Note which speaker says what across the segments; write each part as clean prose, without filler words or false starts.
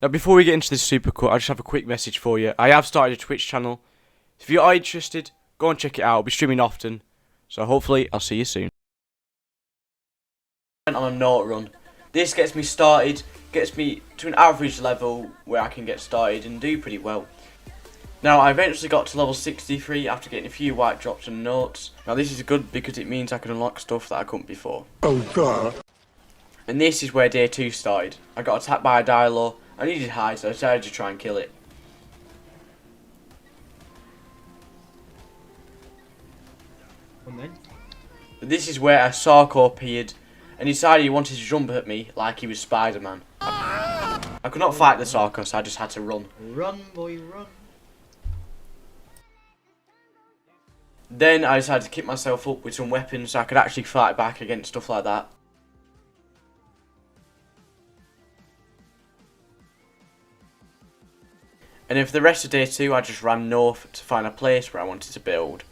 Speaker 1: Now, before we get into this supercut, I just have a quick message for you. I have started a Twitch channel. If you are interested, go and check it out. I'll be streaming often. So hopefully, I'll see you soon. On a note run. This gets me started, gets me to an average level where I can get started and do pretty well. Now, I eventually got to level 63 after getting a few white drops and notes. Now, this is good because it means I can unlock stuff that I couldn't before. Oh, God. And this is where day 2 started. I got attacked by a Dilo. I needed hide, so I decided to try and kill it.
Speaker 2: And then?
Speaker 1: But this is where a Sarko appeared and decided he wanted to jump at me like he was Spider-Man. I could not fight the Sarko, so I just had to run.
Speaker 2: Run, boy, run.
Speaker 1: Then I decided to keep myself up with some weapons so I could actually fight back against stuff like that. And then for the rest of day 2, I just ran north to find a place where I wanted to build.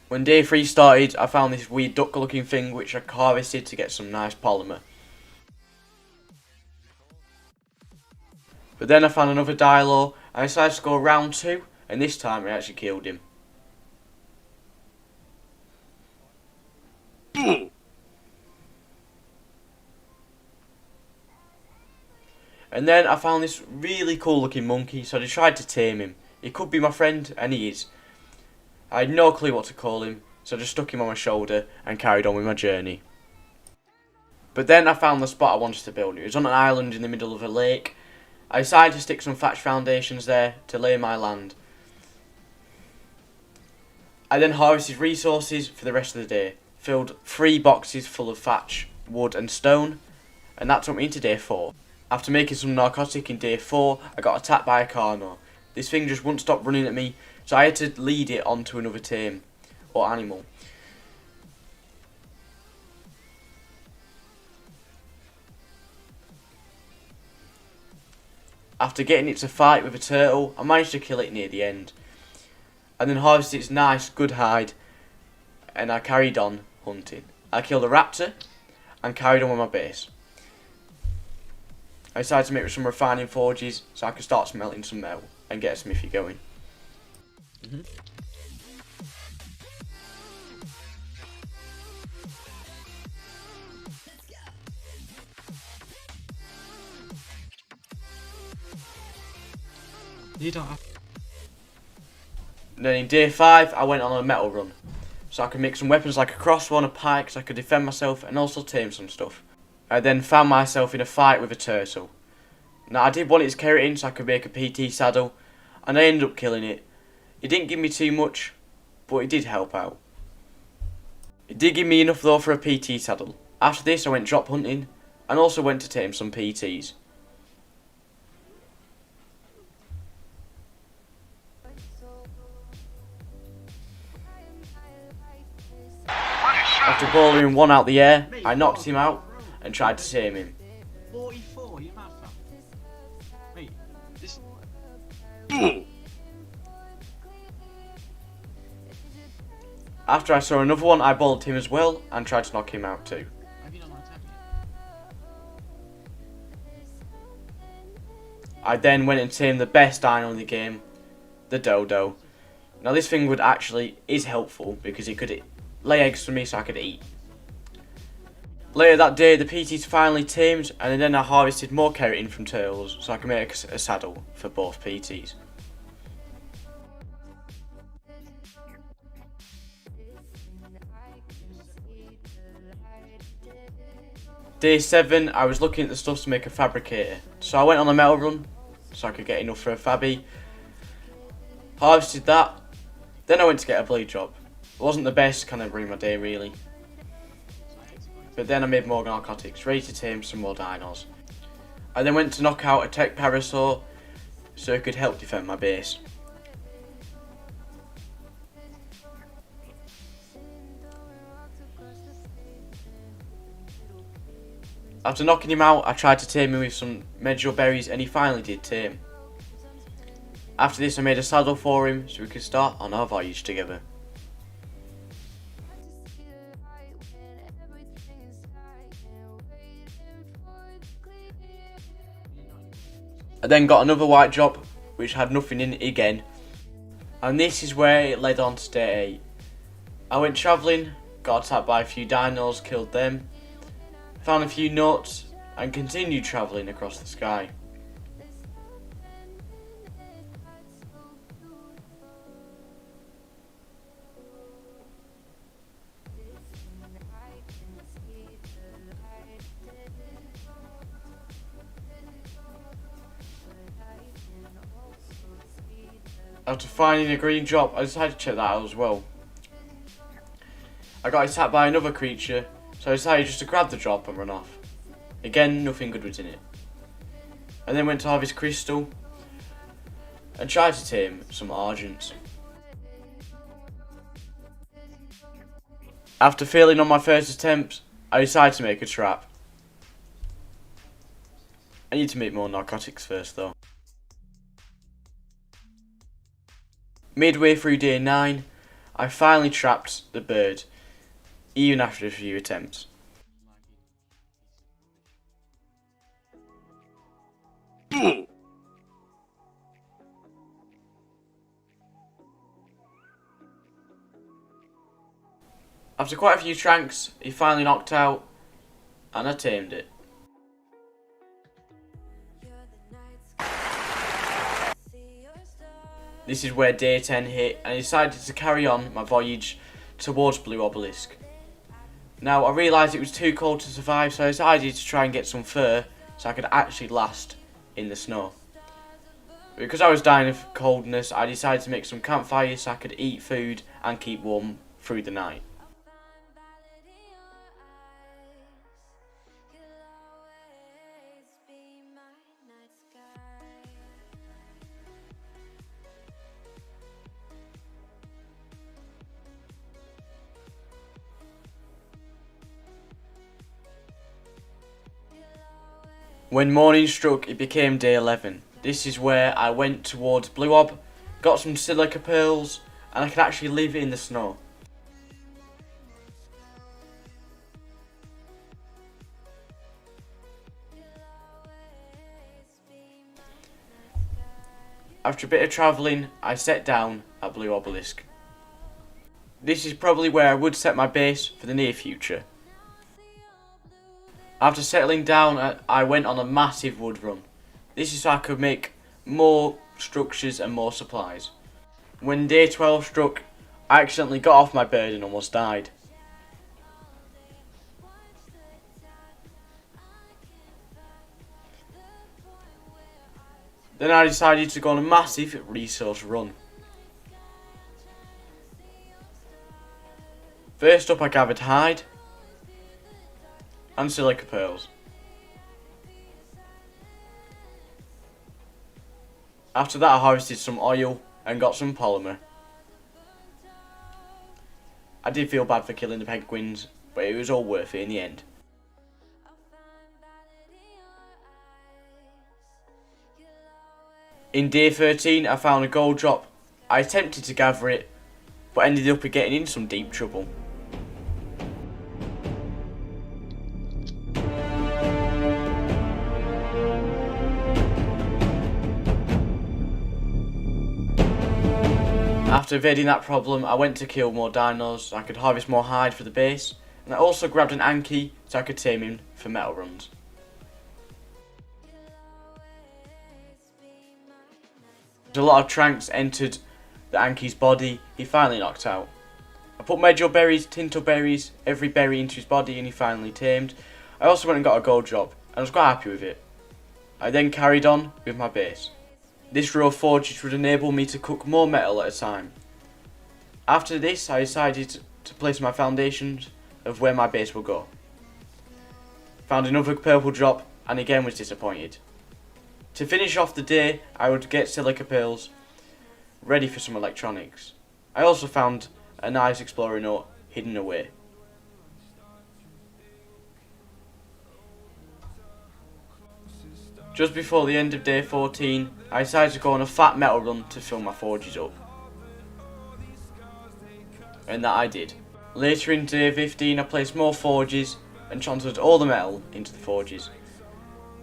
Speaker 1: When day 3 started, I found this weird duck looking thing which I harvested to get some nice polymer. But then I found another Dilo, and I decided to go round 2, and this time I actually killed him. And then I found this really cool looking monkey, so I tried to tame him. He could be my friend, and he is. I had no clue what to call him, so I just stuck him on my shoulder and carried on with my journey. But then I found the spot I wanted to build. It was on an island in the middle of a lake. I decided to stick some thatch foundations there to lay my land. I then harvested resources for the rest of the day. Filled 3 boxes full of thatch, wood and stone, and that took me into day 4. After making some narcotic in day 4, I got attacked by a Carno. This thing just wouldn't stop running at me, so I had to lead it onto another tame, or animal. After getting it to fight with a turtle, I managed to kill it near the end. I then harvested its nice, good hide, and I carried on hunting. I killed a raptor, and carried on with my base. I decided to make some refining forges so I could start smelting some metal and get a smithy going.
Speaker 2: You don't have...
Speaker 1: Then in day 5 I went on a metal run. So I could make some weapons like a crossbow and a pike so I could defend myself and also tame some stuff. I then found myself in a fight with a turtle. Now I did want its keratin so I could make a PT saddle, and I ended up killing it. It didn't give me too much, but it did help out. It did give me enough though for a PT saddle. After this I went drop hunting, and also went to tame some PTs. After bowling one out the air, I knocked him out and tried to tame him.
Speaker 2: 44, you mad fam? Mate, this...
Speaker 1: After I saw another one, I bowled him as well and tried to knock him out too.
Speaker 2: Have you not attacked me?
Speaker 1: I then went and tamed the best dino in the game, the dodo. Now this thing is helpful because it could lay eggs for me so I could eat. Later that day the PTs finally tamed, and then I harvested more keratin from turtles so I could make a saddle for both PTs. Day 7 I was looking at the stuff to make a fabricator, so I went on a metal run so I could get enough for a fabby. Harvested that, then I went to get a blade drop. It wasn't the best kind of bring my day really. But then I made more narcotics, ready to tame some more dinos. I then went to knock out a tech parasaur so it could help defend my base. After knocking him out, I tried to tame him with some medjool berries and he finally did tame. After this I made a saddle for him so we could start on our voyage together. I then got another white job which had nothing in it again, and this is where it led on to day 8. I went travelling, got attacked by a few dinos, killed them, found a few nuts, and continued travelling across the sky. After finding a green drop, I decided to check that out as well. I got attacked by another creature, so I decided just to grab the drop and run off. Again, nothing good was in it. I then went to harvest crystal and tried to tame some argents. After failing on my first attempt, I decided to make a trap. I need to make more narcotics first though. Midway through day 9, I finally trapped the bird, even after a few attempts. After quite a few tranks, he finally knocked out, and I tamed it. This is where day 10 hit, and I decided to carry on my voyage towards Blue Obelisk. Now, I realised it was too cold to survive, so I decided to try and get some fur so I could actually last in the snow. Because I was dying of coldness, I decided to make some campfires so I could eat food and keep warm through the night. When morning struck, it became day 11. This is where I went towards Blue Ob, got some silica pearls, and I could actually live in the snow. After a bit of travelling, I set down at Blue Obelisk. This is probably where I would set my base for the near future. After settling down, I went on a massive wood run. This is so I could make more structures and more supplies. When day 12 struck, I accidentally got off my bird and almost died. Then I decided to go on a massive resource run. First up, I gathered hide and silica pearls. After that, I harvested some oil and got some polymer. I did feel bad for killing the penguins, but it was all worth it in the end. In day 13, I found a gold drop. I attempted to gather it, but ended up getting in some deep trouble. After evading that problem, I went to kill more dinos so I could harvest more hide for the base, and I also grabbed an Anki so I could tame him for metal runs. As a lot of tranks entered the Anki's body, he finally knocked out. I put medjo berries, tinto berries, every berry into his body and he finally tamed. I also went and got a gold job and I was quite happy with it. I then carried on with my base. This row of forges would enable me to cook more metal at a time. After this, I decided to place my foundations of where my base will go. Found another purple drop and again was disappointed. To finish off the day, I would get silica pearls ready for some electronics. I also found a nice explorer note hidden away. Just before the end of day 14, I decided to go on a fat metal run to fill my forges up. And that I did. Later in day 15, I placed more forges and transferred all the metal into the forges.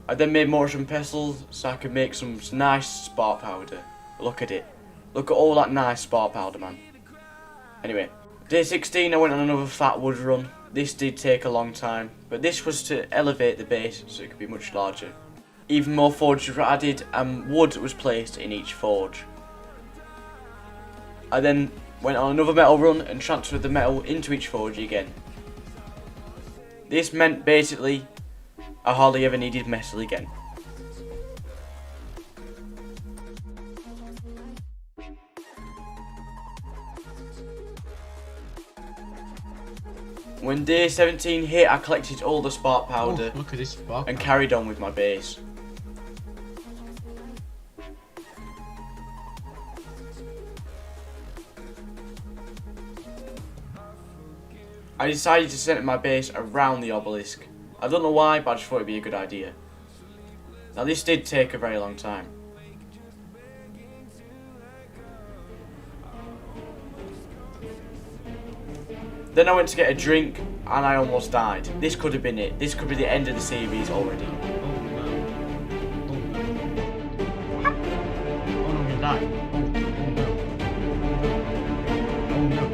Speaker 1: I then made mortar and pestle so I could make some nice spark powder. Look at it. Look at all that nice spark powder, man. Anyway, day 16 I went on another fat wood run. This did take a long time, but this was to elevate the base so it could be much larger. Even more forges were added and wood was placed in each forge. I then went on another metal run and transferred the metal into each forge again. This meant basically I hardly ever needed metal again. When day 17 hit, I collected all the spark powder
Speaker 2: Look at this spark.
Speaker 1: and carried on with my base. I decided to center my base around the obelisk. I don't know why, but I just thought it'd be a good idea. Now this did take a very long time. Then I went to get a drink and I almost died. This could have been it. This could be the end of the series already.
Speaker 2: Oh no. Oh no, I'm gonna die. Oh no.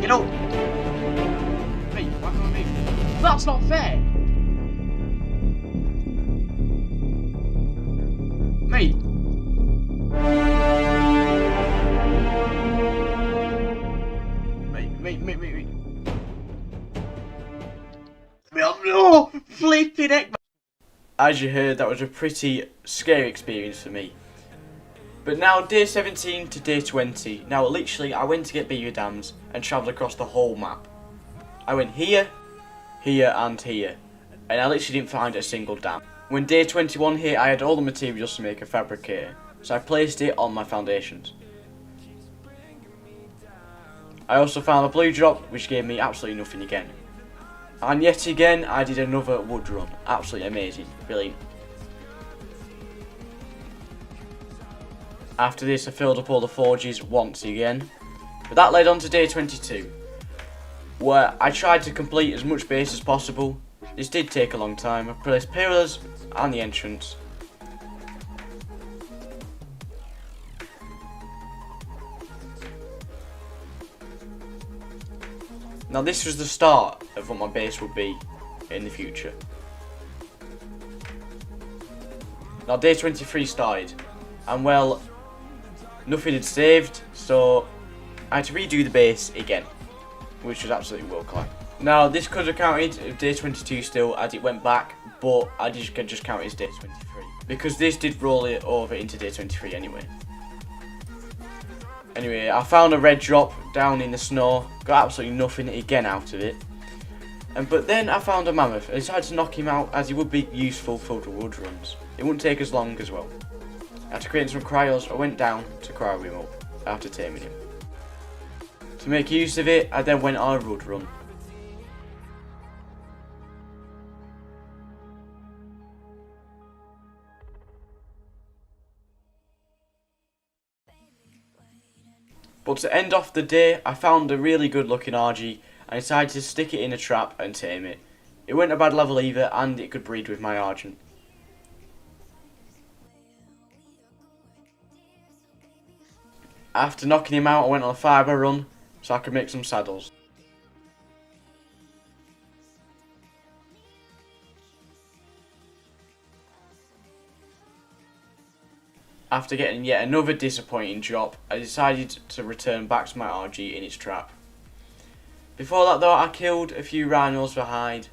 Speaker 2: Get out! Mate, why can't I move? That's not fair! Mate! Mate. No! Flipping heck!
Speaker 1: As you heard, that was a pretty scary experience for me. But now, day 17 to day 20. Now, literally, I went to get beaver dams and travelled across the whole map. I went here, here, and here. And I literally didn't find a single dam. When day 21 hit, I had all the materials to make a fabricator. So I placed it on my foundations. I also found a blue drop, which gave me absolutely nothing again. And yet again, I did another wood run. Absolutely amazing. Brilliant. After this, I filled up all the forges once again. But that led on to day 22, where I tried to complete as much base as possible. This did take a long time. I placed pillars and the entrance. Now this was the start of what my base would be in the future. Now day 23 started, and well, nothing had saved, so I had to redo the base again, which was absolutely world class. Now this could have counted as day 22 still, as it went back, but I just count it as day 23, because this did roll it over into day 23 anyway. Anyway, I found a red drop down in the snow, got absolutely nothing again out of it. But then I found a mammoth. I decided to knock him out as he would be useful for the wood runs. It wouldn't take as long as well. After creating some cryos, I went down to cryo him up after taming him. To make use of it, I then went on a wood run. But to end off the day, I found a really good looking RG and decided to stick it in a trap and tame it. It wasn't a bad level either, and it could breed with my Argent. After knocking him out, I went on a fibre run so I could make some saddles. After getting yet another disappointing drop, I decided to return back to my RG in its trap. Before that though, I killed a few rhinos for hide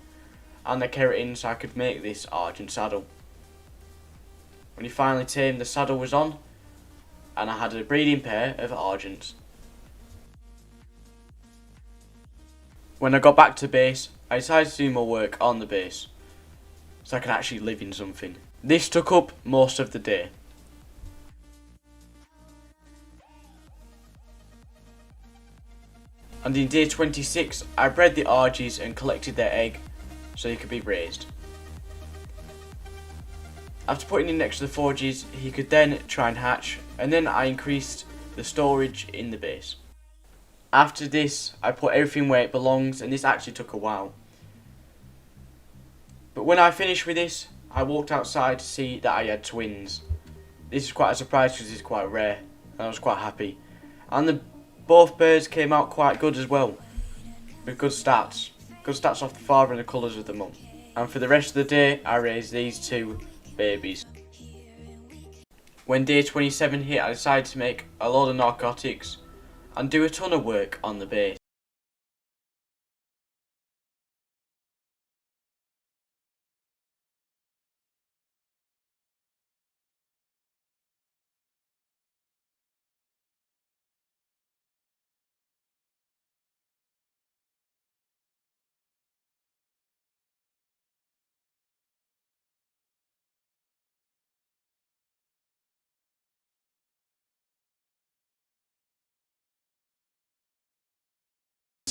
Speaker 1: and the keratin so I could make this Argent saddle. When he finally tamed, the saddle was on and I had a breeding pair of Argents. When I got back to base, I decided to do more work on the base so I could actually live in something. This took up most of the day. And in day 26, I bred the RGs and collected their egg so they could be raised. After putting him next to the forges, he could then try and hatch, and then I increased the storage in the base. After this, I put everything where it belongs, and this actually took a while. But when I finished with this, I walked outside to see that I had twins. This is quite a surprise because it's quite rare, and I was quite happy. And both birds came out quite good as well, with good stats. Good stats off the father and the colours of the mum. And for the rest of the day, I raised these two babies. When day 27 hit, I decided to make a load of narcotics and do a ton of work on the base.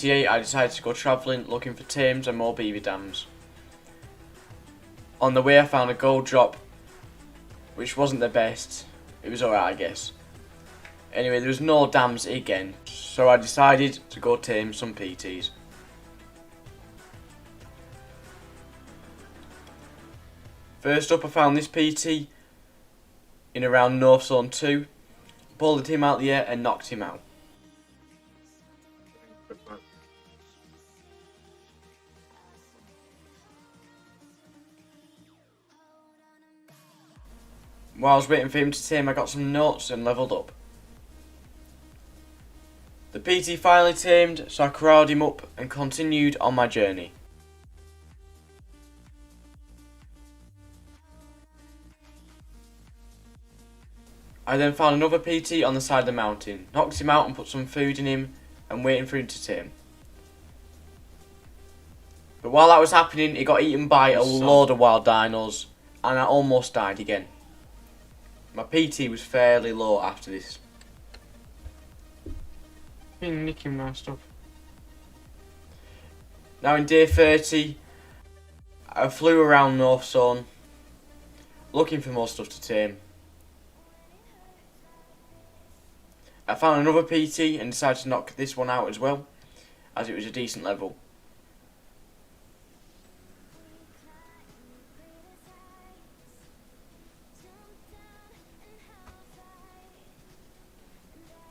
Speaker 1: I decided to go travelling looking for tames and more beaver dams. On the way I found a gold drop, which wasn't the best. It was alright, I guess. Anyway, there was no dams again, so I decided to go tame some PTs. First up, I found this PT in around North Zone 2, pulled him out the air and knocked him out. While I was waiting for him to tame, I got some notes and levelled up. The PT finally tamed, so I corralled him up and continued on my journey. I then found another PT on the side of the mountain, knocked him out and put some food in him and waiting for him to tame. But while that was happening, he got eaten by a load of wild dinos and I almost died again. My PT was fairly low after this.
Speaker 2: Been nicking my stuff.
Speaker 1: Now in day 30, I flew around North Zone looking for more stuff to tame. I found another PT and decided to knock this one out as well, as it was a decent level.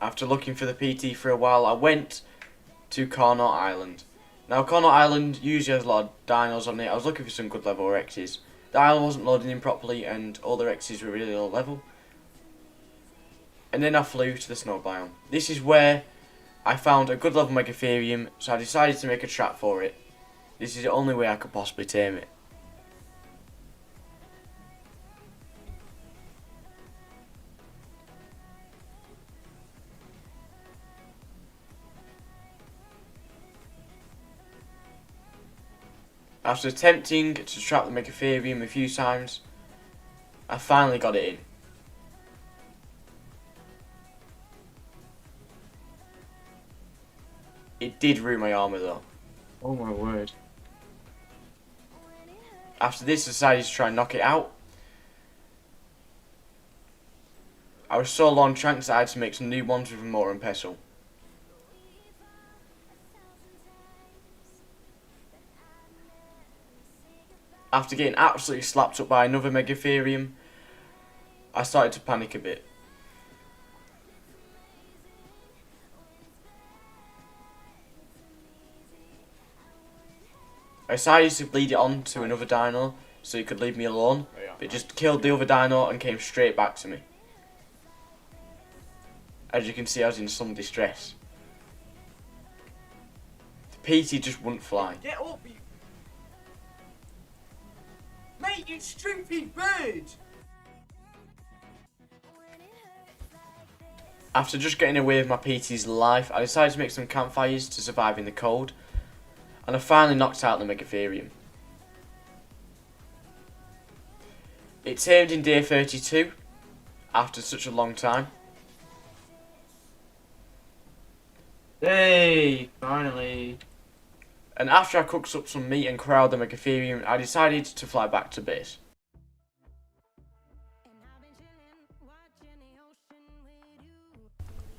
Speaker 1: After looking for the PT for a while, I went to Connaught Island. Now Connaught Island usually has a lot of dinos on it. I was looking for some good level Rexes. The island wasn't loading in properly and all the Rexes were really low level. And then I flew to the snow biome. This is where I found a good level Megatherium, so I decided to make a trap for it. This is the only way I could possibly tame it. After attempting to trap the Megatherium a few times, I finally got it in. It did ruin my armour though.
Speaker 2: Oh my word.
Speaker 1: After this, I decided to try and knock it out. I was so low on tranks that I had to make some new ones with mortar and pestle. After getting absolutely slapped up by another Megatherium, I started to panic a bit. I decided to bleed it on to another dino so he could leave me alone, but it just killed the other dino and came straight back to me. As you can see, I was in some distress. The PT just wouldn't fly.
Speaker 2: Get up, you... Mate, you stupid bird!
Speaker 1: After just getting away with my PT's life, I decided to make some campfires to survive in the cold, and I finally knocked out the Megatherium. It tamed in day 32, after such a long time.
Speaker 2: Hey, finally.
Speaker 1: And after I cooked up some meat and corralled the Megatherium, I decided to fly back to base.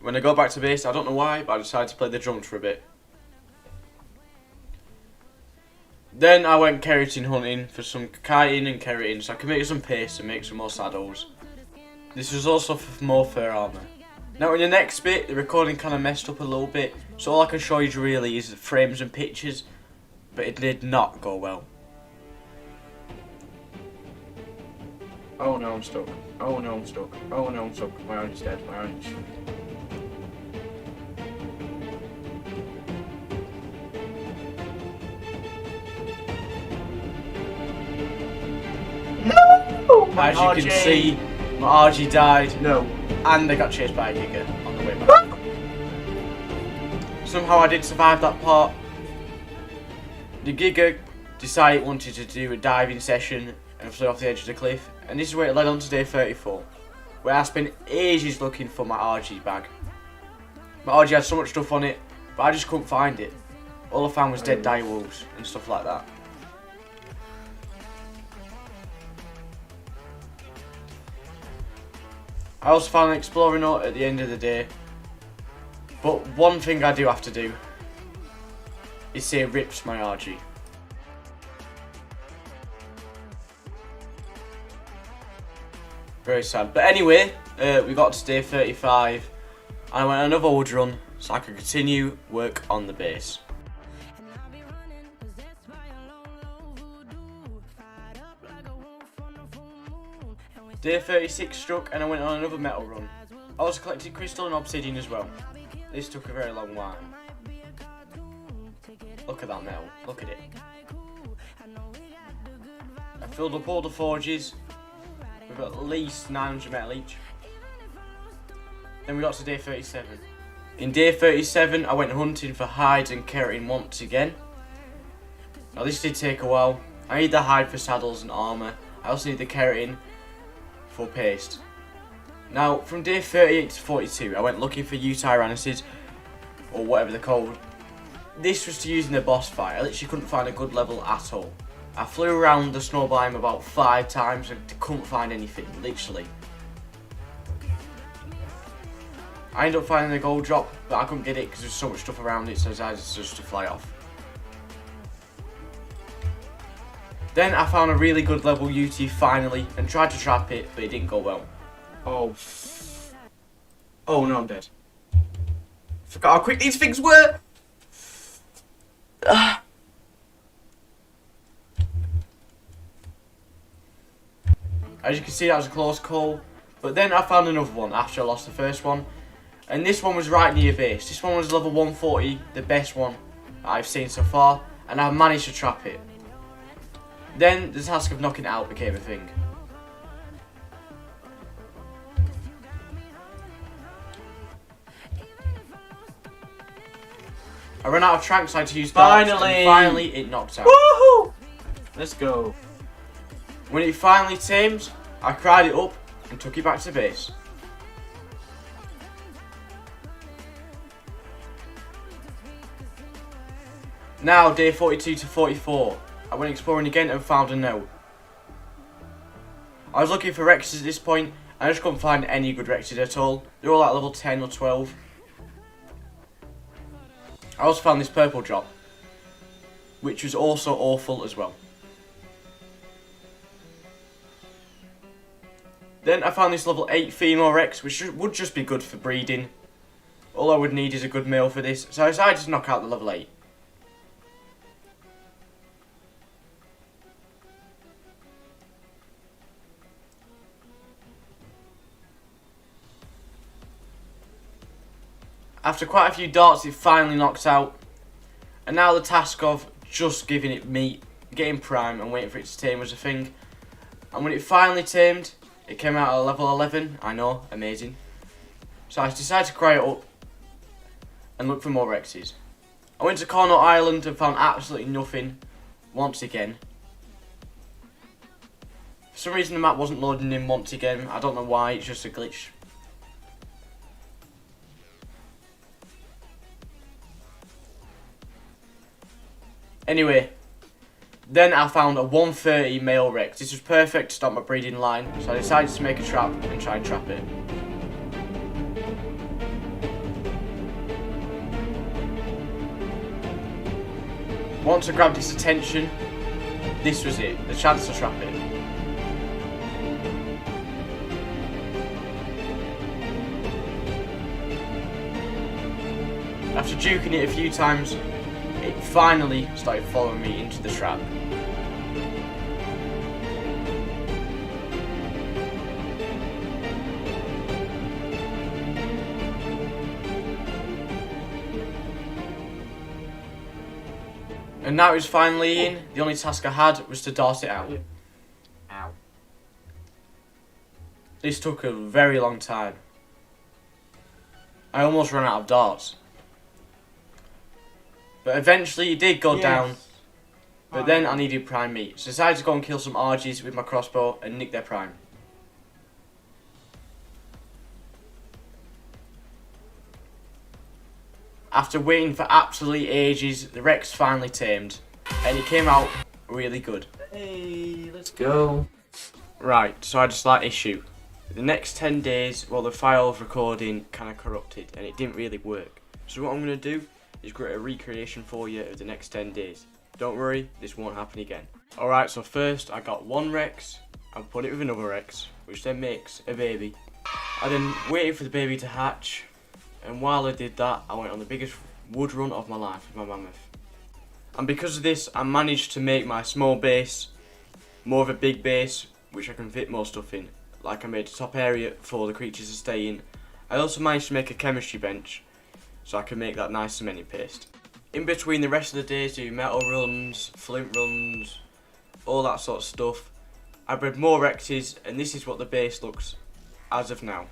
Speaker 1: When I go back to base, I don't know why, but I decided to play the drums for a bit. Then I went keratin hunting for some chitin and keratin so I could make some paste and make some more saddles. This was also for more fur armour. Now in the next bit, the recording kind of messed up a little bit, so all I can show you really is the frames and pictures, but it did not go well.
Speaker 2: Oh no, I'm stuck. Oh no, I'm stuck. Oh no, I'm stuck. My orange is dead. My orange. No!
Speaker 1: As you can see, my RG died.
Speaker 2: No.
Speaker 1: And I got chased by a giga on the way back. Somehow I did survive that part. The giga decided it wanted to do a diving session and flew off the edge of the cliff. And this is where it led on to day 34. Where I spent ages looking for my RG bag. My RG had so much stuff on it, but I just couldn't find it. All I found was dead dire wolves and stuff like that. I also found an explorer note at the end of the day. But one thing I do have to do is say rips my RG. Very sad. But anyway, we got to day 35 and I went on another wood run so I could continue work on the base. Day 36 struck and I went on another metal run. I also collected crystal and obsidian as well. This took a very long while. Look at that metal, look at it. I filled up all the forges with at least 900 metal each. Then we got to day 37. In day 37 I went hunting for hides and keratin once again. Now this did take a while. I need the hide for saddles and armour. I also need the keratin for paste. Now from day 38 to 42 I went looking for U-Tyrannids or whatever they're called. This was to use in the boss fight. I literally couldn't find a good level at all. I flew around the snow biome about 5 times and couldn't find anything, literally. I ended up finding a gold drop, but I couldn't get it because there's so much stuff around it, so I decided just to fly off. Then I found a really good level UT finally and tried to trap it, but it didn't go well.
Speaker 2: Oh. Oh no, I'm dead. Forgot how quick these things were!
Speaker 1: As you can see, that was a close call. But then I found another one after I lost the first one. And this one was right near base. This one was level 140, the best one I've seen so far. And I managed to trap it. Then the task of knocking it out became a thing. I ran out of tranks, I had to use darts, and finally it knocked out.
Speaker 2: Woohoo! Let's go.
Speaker 1: When it finally tamed, I cried it up and took it back to base. Now, day 42 to 44, I went exploring again and found a note. I was looking for Rexes at this point, and I just couldn't find any good Rexes at all. They're all at level 10 or 12. I also found this purple drop, which was also awful as well. Then I found this level 8 female Rex, which would just be good for breeding. All I would need is a good male for this, so I decided to knock out the level 8. After quite a few darts, it finally knocked out. And now the task of just giving it meat, getting prime and waiting for it to tame was a thing. And when it finally tamed, it came out at level 11. I know, amazing. So I decided to cry it up and look for more Rexes. I went to Cornwall Island and found absolutely nothing once again. For some reason the map wasn't loading in once again. I don't know why, it's just a glitch. Anyway, then I found a 130 male Rex. This was perfect to start my breeding line, so I decided to make a trap and try and trap it. Once I grabbed its attention, This was it, the chance to trap it. After juking it a few times, it finally started following me into the trap. And now it was finally in. The only task I had was to dart it out.
Speaker 2: Ow.
Speaker 1: This took a very long time. I almost ran out of darts. But eventually it did go down. But then I needed prime meat. So I decided to go and kill some Argies with my crossbow and nick their prime. After waiting for absolutely ages, the Rex finally tamed. And it came out really good.
Speaker 2: Hey, let's go.
Speaker 1: Right, so I had a slight issue. The next 10 days, well, the file of recording kind of corrupted and it didn't really work. So what I'm going to do is create a recreation for you of the next 10 days. Don't worry, this won't happen again. Alright, so first I got one Rex and put it with another Rex, which then makes a baby. I then waited for the baby to hatch, and while I did that, I went on the biggest wood run of my life with my mammoth. And because of this, I managed to make my small base more of a big base, which I can fit more stuff in. Like I made a top area for the creatures to stay in. I also managed to make a chemistry bench, so I can make that nice cementing paste. In between the rest of the days, do metal runs, flint runs, all that sort of stuff. I bred more Rexes, and this is what the base looks as of now.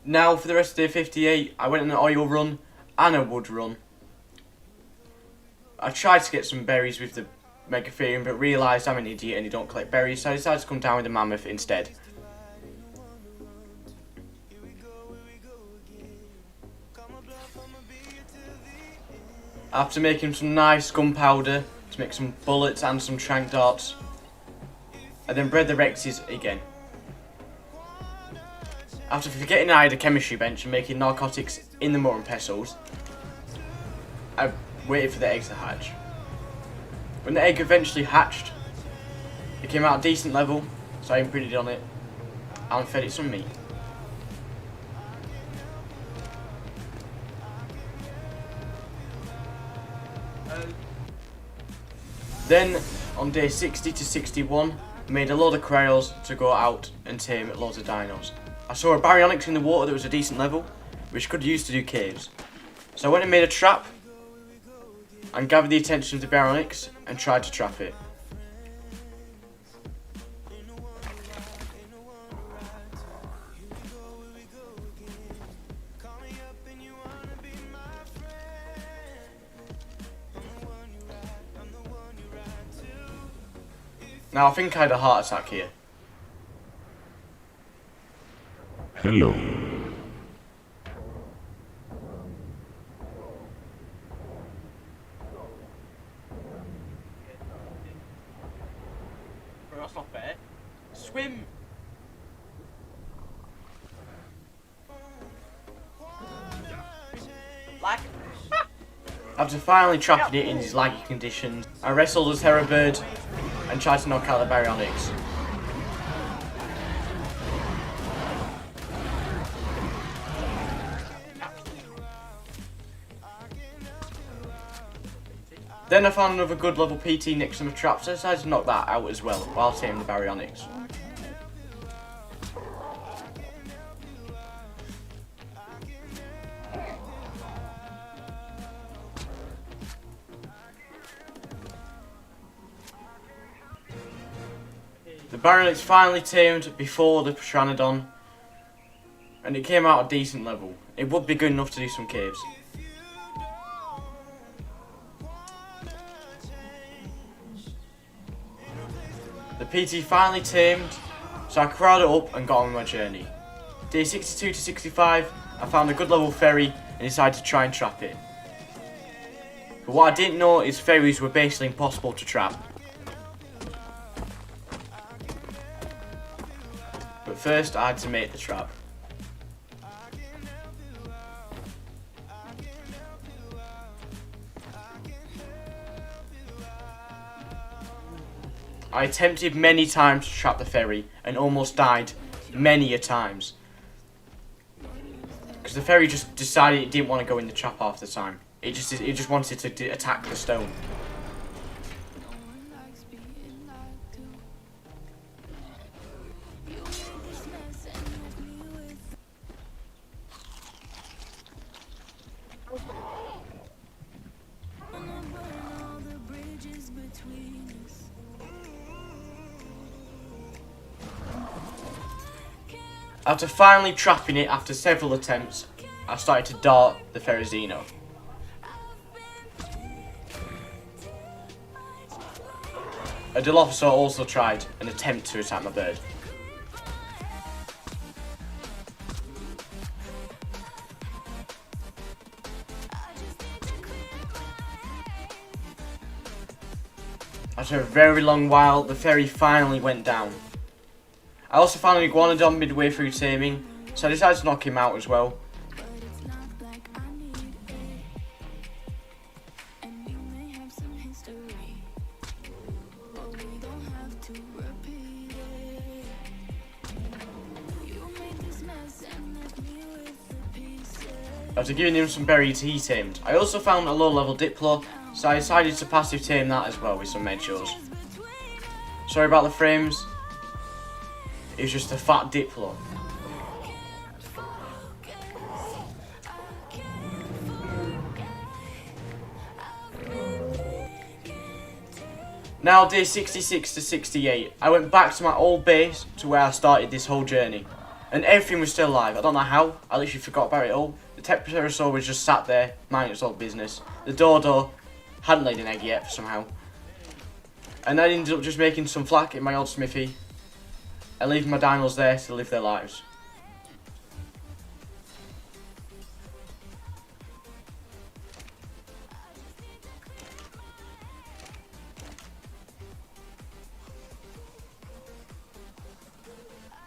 Speaker 1: Now for the rest of day 58, I went on an oil run and a wood run. I tried to get some berries with the Megatherium, but realised I'm an idiot and you don't collect berries, so I decided to come down with the mammoth instead. After making some nice gunpowder to make some bullets and some trank darts, I then bred the Rexes again. After forgetting I had a chemistry bench and making narcotics in the mortar and pestles, I waited for the eggs to hatch. When the egg eventually hatched, it came out a decent level, so I imprinted on it and fed it some meat. Then, on day 60 to 61, I made a load of cryos to go out and tame loads of dinos. I saw a baryonyx in the water that was a decent level, which could use to do caves. So I went and made a trap, and gathered the attention of the baryonyx, and tried to trap it. Now I think I had a heart attack here.
Speaker 3: Hello.
Speaker 1: Bro, that's not fair. Swim! Like. After finally trapping it in these laggy conditions, I wrestled a terror bird and tried to knock out the baryonyx. Then I found another good level PT next to my trap, so I decided to knock that out as well, while taming the baryonyx. The baryonyx finally tamed before the Pteranodon, and it came out a decent level. It would be good enough to do some caves. The PT finally tamed, so I crowded it up and got on my journey. Day 62 to 65, I found a good level ferry and decided to try and trap it. But what I didn't know is ferries were basically impossible to trap. But first I had to make the trap. I attempted many times to trap the ferry and almost died many a times. Because the ferry just decided it didn't want to go in the trap half the time. It just wanted to attack the stone. After finally trapping it after several attempts, I started to dart the Ferrazino. A Dilophosaur also tried an attempt to attack my bird. After a very long while, the ferry finally went down. I also found an Iguanodon midway through taming, so I decided to knock him out as well. After giving him some berries, he tamed. I also found a low-level Diplo, so I decided to passive tame that as well with some Medshaws. Sorry about the frames. It was just a fat Diplo. Now day 66 to 68, I went back to my old base to where I started this whole journey. And everything was still alive. I don't know how, I literally forgot about it all. The Pterosaur was just sat there, minding its own business. The Dodo hadn't laid an egg yet somehow. And I ended up just making some flak in my old smithy and leaving my dinos there to live their lives.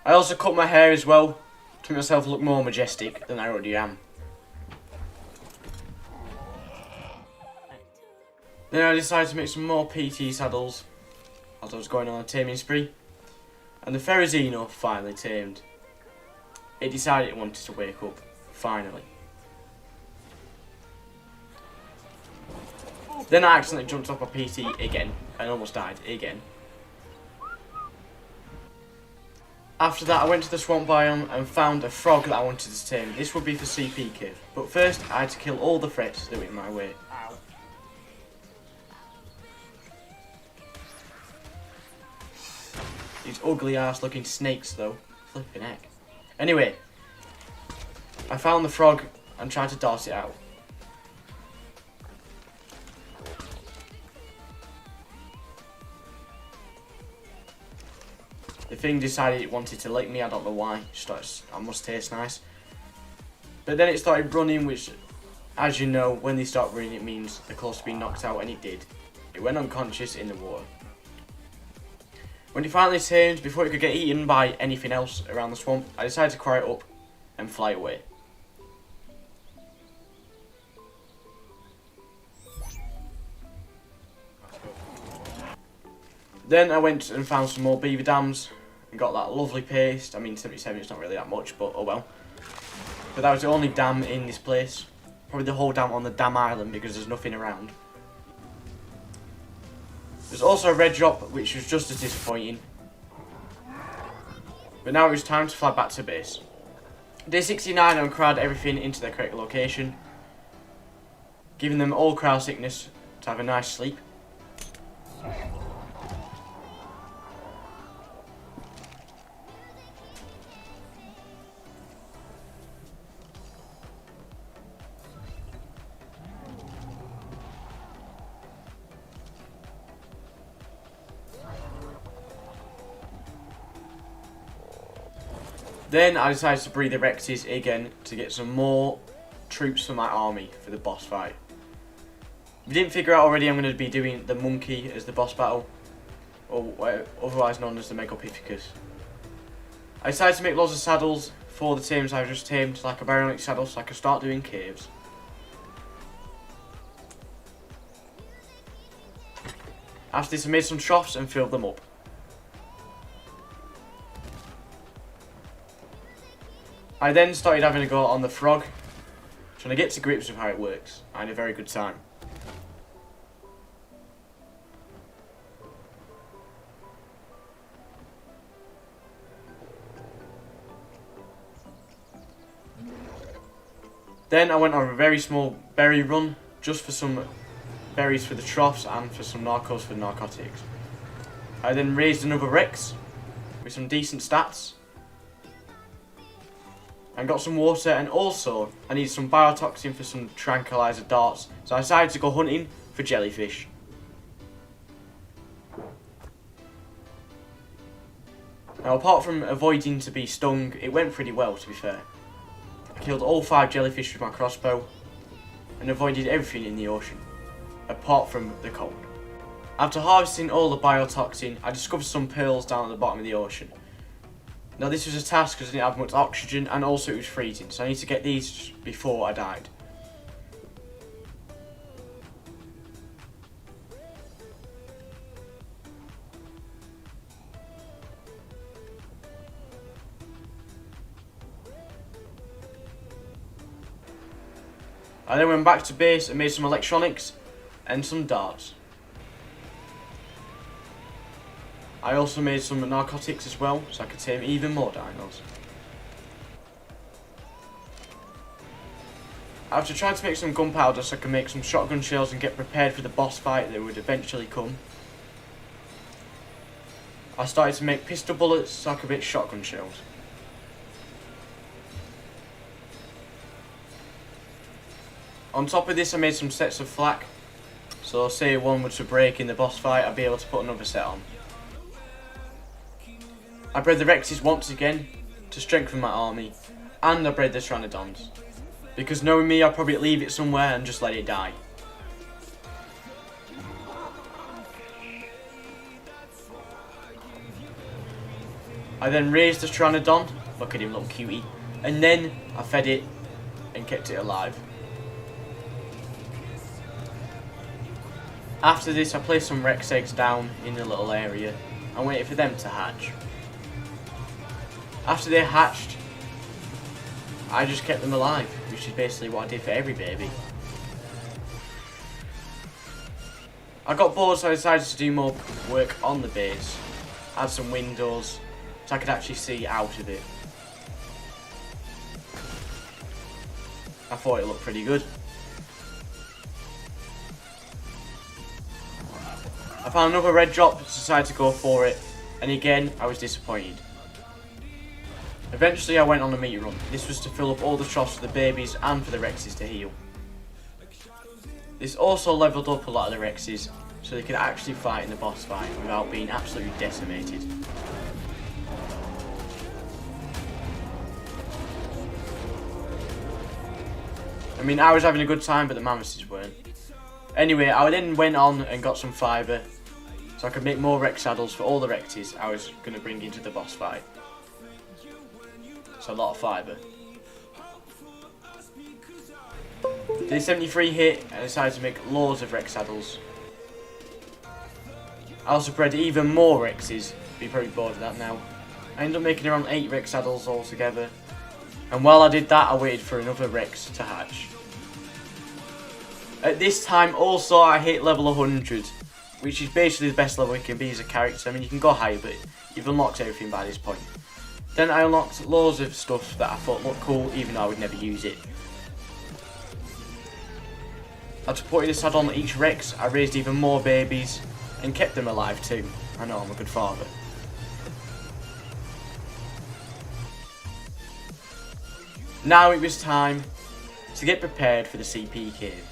Speaker 1: I also cut my hair as well to make myself look more majestic than I already am. Then I decided to make some more PT saddles as I was going on a taming spree. And the Ferrazino finally tamed. It decided it wanted to wake up, finally. Then I accidentally jumped off a PT again and almost died again. After that I went to the swamp biome and found a frog that I wanted to tame. This would be for CP Kiv, but first I had to kill all the threats that were in my way. These ugly ass looking snakes though. Flipping heck. Anyway, I found the frog and tried to dart it out. The thing decided it wanted to lick me, I don't know why. I must taste nice. But then it started running, which, as you know, when they start running it means they're close to being knocked out, and it did. It went unconscious in the water. When it finally tamed, before it could get eaten by anything else around the swamp, I decided to cry it up and fly away. Then I went and found some more beaver dams and got that lovely paste. I mean, 77 is not really that much, but oh well. But that was the only dam in this place. Probably the whole dam on the dam island because there's nothing around. There's also a red drop, which was just as disappointing. But now it was time to fly back to base. Day 69, I crowd everything into their correct location, giving them all crowd sickness to have a nice sleep. Then I decided to breed the Rexes again to get some more troops for my army for the boss fight. If you didn't figure out already, I'm going to be doing the monkey as the boss battle, or otherwise known as the Megapithecus. I decided to make loads of saddles for the tames I've just tamed, like a bionic saddle, so I can start doing caves. After this, I made some troughs and filled them up. I then started having a go on the frog, trying to get to grips with how it works. I had a very good time. Then I went on a very small berry run, just for some berries for the troughs and for some narcos for the narcotics. I then raised another Rex with some decent stats and got some water, and also I needed some biotoxin for some tranquilizer darts, so I decided to go hunting for jellyfish. Now, apart from avoiding to be stung, it went pretty well, to be fair. I killed all 5 jellyfish with my crossbow and avoided everything in the ocean, apart from the cold. After harvesting all the biotoxin, I discovered some pearls down at the bottom of the ocean. Now, this was a task because I didn't have much oxygen, and also it was freezing, so I need to get these before I died. I then went back to base and made some electronics and some darts. I also made some narcotics as well, so I could tame even more dinos. After trying to make some gunpowder so I could make some shotgun shells and get prepared for the boss fight that would eventually come, I started to make pistol bullets so I could make shotgun shells. On top of this, I made some sets of flak, so say one were to break in the boss fight, I'd be able to put another set on. I bred the Rexes once again to strengthen my army, and I bred the Pteranodons, because knowing me, I'll probably leave it somewhere and just let it die. I then raised the Pteranodon, look at him, little cutie, and then I fed it and kept it alive. After this, I placed some Rex eggs down in the little area and waited for them to hatch. After they hatched, I just kept them alive, which is basically what I did for every baby. I got bored, so I decided to do more work on the base. Add some windows, so I could actually see out of it. I thought it looked pretty good. I found another red drop, decided to go for it, and again I was disappointed. Eventually I went on a meat run. This was to fill up all the troughs for the babies and for the Rexes to heal. This also leveled up a lot of the Rexes, so they could actually fight in the boss fight without being absolutely decimated. I mean, I was having a good time, but the mammoths weren't. Anyway, I then went on and got some fibre, so I could make more Rex saddles for all the Rexes I was going to bring into the boss fight. So a lot of fibre. Day 73 hit, and I decided to make loads of Rex saddles. I also bred even more Rexes, you're probably bored of that now. I ended up making around 8 Rex saddles altogether, and while I did that I waited for another Rex to hatch. At this time also I hit level 100, which is basically the best level you can be as a character. I mean, you can go higher, but you've unlocked everything by this point. Then I unlocked loads of stuff that I thought looked cool, even though I would never use it. After putting a saddle on each Rex, I raised even more babies and kept them alive too. I know, I'm a good father. Now it was time to get prepared for the CP cave.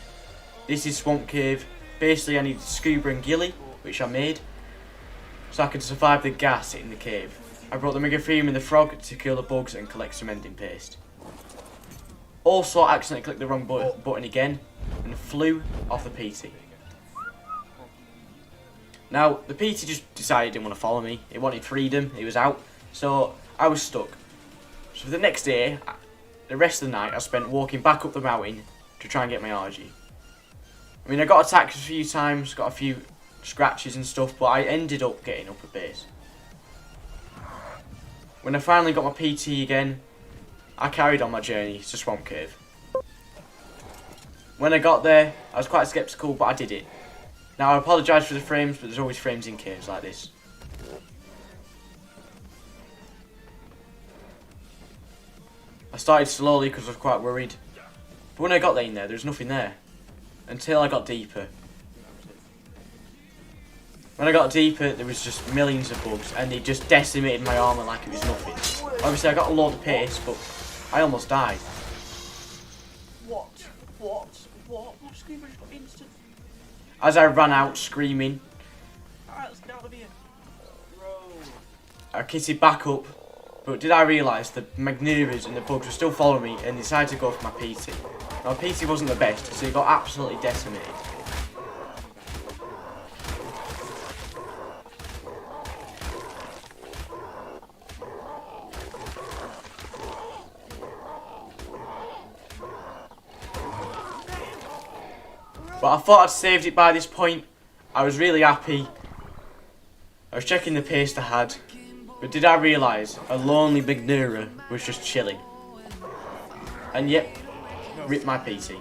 Speaker 1: This is Swamp Cave. Basically I needed scuba and ghillie, which I made, so I could survive the gas in the cave. I brought the Megatherium and the frog to kill the bugs and collect some ending paste. Also, I accidentally clicked the wrong button again and flew off the PT. Now, the PT just decided he didn't want to follow me. He wanted freedom. He was out. So, I was stuck. So, for the next day, the rest of the night, I spent walking back up the mountain to try and get my RG. I mean, I got attacked a few times, got a few scratches and stuff, but I ended up getting up a base. When I finally got my PT again, I carried on my journey to Swamp Cave. When I got there, I was quite sceptical, but I did it. Now, I apologise for the frames, but there's always frames in caves like this. I started slowly because I was quite worried. But when I got in there was nothing there. Until I got deeper. When I got deeper, there was just millions of bugs, and they just decimated my armour like it was nothing. Obviously, I got a lot of pace, but I almost died.
Speaker 2: What? My screamer just got instant.
Speaker 1: As I ran out screaming,
Speaker 2: Alright, let's get out of here. Bro.
Speaker 1: I kitted back up, but did I realise the Magnuras and the bugs were still following me and decided to go for my PT. My PT wasn't the best, so he got absolutely decimated. But I thought I'd saved it by this point. I was really happy. I was checking the pace I had. But did I realise a lonely Magnura was just chilling? And yep, ripped my PT.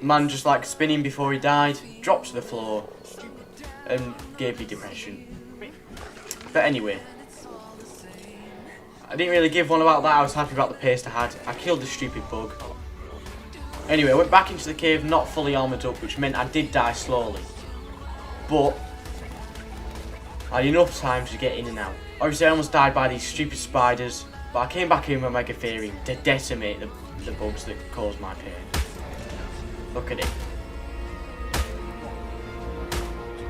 Speaker 1: Man just like spinning before he died, dropped to the floor, and gave me depression. But anyway, I didn't really give one about that. I was happy about the pace I had. I killed the stupid bug. Anyway, I went back into the cave not fully armoured up, which meant I did die slowly. But I had enough time to get in and out. Obviously I almost died by these stupid spiders, but I came back in with my Megatherium to decimate the bugs that caused my pain. Look at it.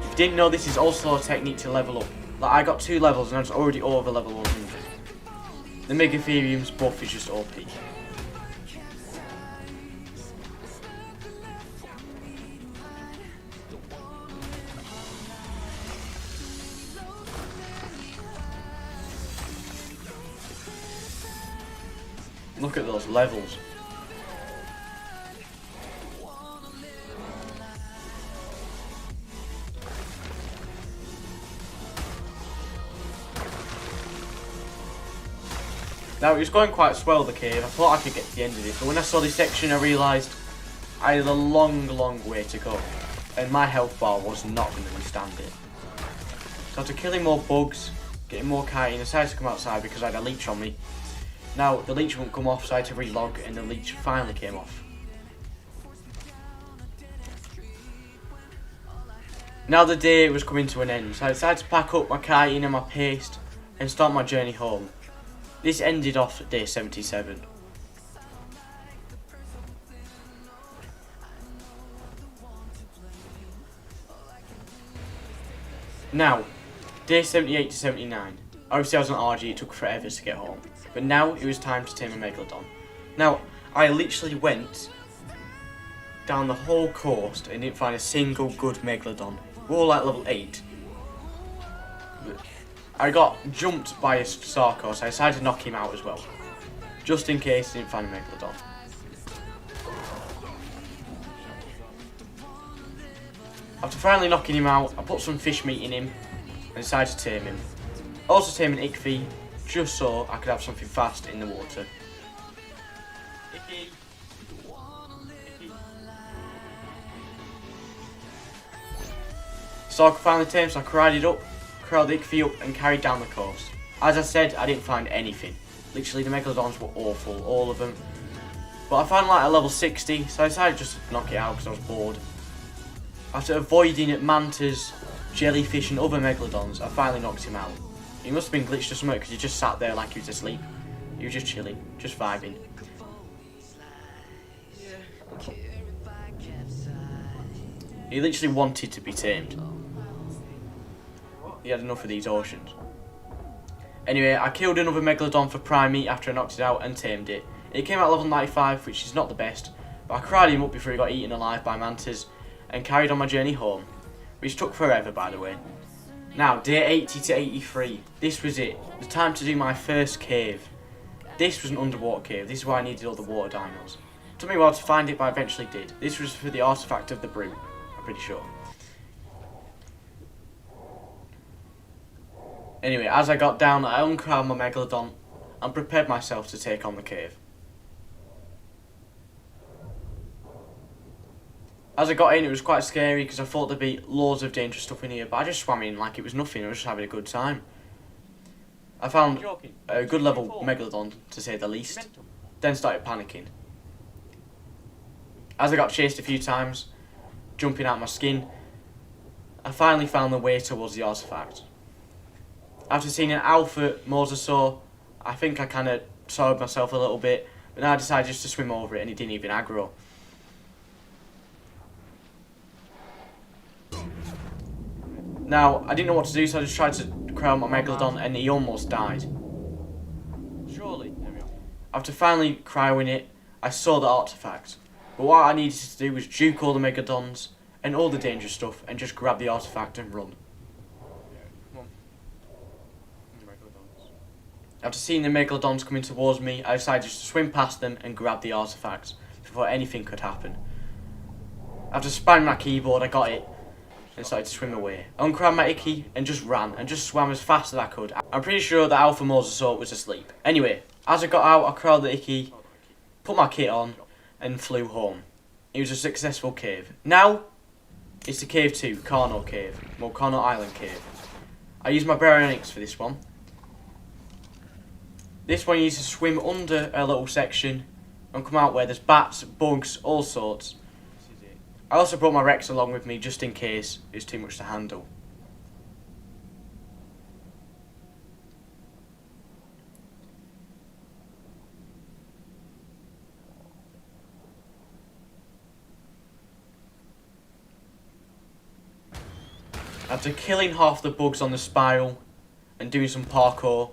Speaker 1: If you didn't know, this is also a technique to level up. Like, I got 2 levels and I was already over level 100. The Megatherium's buff is just OP. Look at those levels. Now, it was going quite swell, the cave. I thought I could get to the end of it, but when I saw this section I realised I had a long way to go. And my health bar was not going to withstand it. So after killing more bugs, getting more kiting, I decided to come outside because I had a leech on me. Now, the leech won't come off, so I had to relog, and the leech finally came off. Now the day was coming to an end, so I decided to pack up my kiting and my paste and start my journey home. This ended off at day 77. Now, day 78 to 79. Obviously I was on RG, it took forever to get home. But now it was time to tame a Megalodon. Now, I literally went down the whole coast and didn't find a single good Megalodon. We're all like level 8. I got jumped by a Sarko, so I decided to knock him out as well. Just in case I didn't find a Megalodon. After finally knocking him out, I put some fish meat in him and decided to tame him. Also tame an Ichthys, just so I could have something fast in the water. So I could finally tame, so I cried up, curled the Ichthys up and carried down the coast. As I said, I didn't find anything. Literally the Megalodons were awful, all of them. But I found like a level 60, so I decided just to knock it out because I was bored. After avoiding mantas, jellyfish and other Megalodons, I finally knocked him out. He must have been glitched or something because he just sat there like he was asleep. He was just chilling, just vibing. He literally wanted to be tamed. He had enough of these oceans. Anyway, I killed another Megalodon for prime meat after I knocked it out and tamed it. It came out level 95, which is not the best, but I cried him up before he got eaten alive by mantas and carried on my journey home, which took forever, by the way. Now, day 80 to 83, this was it, the time to do my first cave. This was an underwater cave, this is why I needed all the water dinos. It took me a while to find it, but I eventually did. This was for the artifact of the brute, I'm pretty sure. Anyway, as I got down, I uncrowned my Megalodon and prepared myself to take on the cave. As I got in, it was quite scary because I thought there'd be loads of dangerous stuff in here, but I just swam in like it was nothing. I was just having a good time. I found a good level Megalodon, to say the least, then started panicking. As I got chased a few times, jumping out my skin, I finally found the way towards the artifact. After seeing an alpha mosasaur, I think I kind of sorrowed myself a little bit, but then I decided just to swim over it and he didn't even aggro. Now, I didn't know what to do, so I just tried to crown my Megalodon and he almost died.
Speaker 2: Surely. There we go.
Speaker 1: After finally cryoing it, I saw the artifact. But what I needed to do was juke all the Megalodons and all the dangerous stuff and just grab the artifact and run.
Speaker 2: Come on.
Speaker 1: After seeing the Megalodons coming towards me, I decided just to swim past them and grab the artifact before anything could happen. After spamming my keyboard, I got it and started to swim away. I uncrowned my Icky and just ran and just swam as fast as I could. I'm pretty sure the alpha mosasaur was asleep. Anyway, as I got out, I crawled the Icky, put my kit on and flew home. It was a successful cave. Now, it's the cave 2, Carno Cave, Carno Island Cave. I used my baryonyx for this one. This one you need to swim under a little section and come out where there's bats, bugs, all sorts. I also brought my Rex along with me just in case it's too much to handle. After killing half the bugs on the spiral and doing some parkour,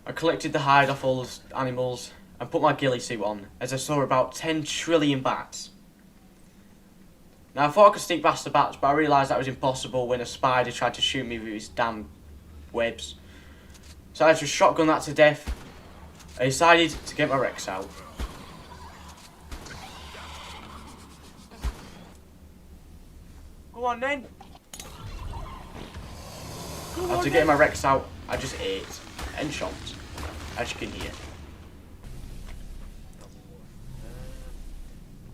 Speaker 1: I collected the hide off all the animals and put my ghillie suit on as I saw about 10 trillion bats. Now I thought I could sneak past the bats, but I realised that was impossible when a spider tried to shoot me with his damn webs. So I had to shotgun that to death. I decided to get my Rex out.
Speaker 2: Go on then.
Speaker 1: After getting my Rex out, I just ate and chomped, as you can hear.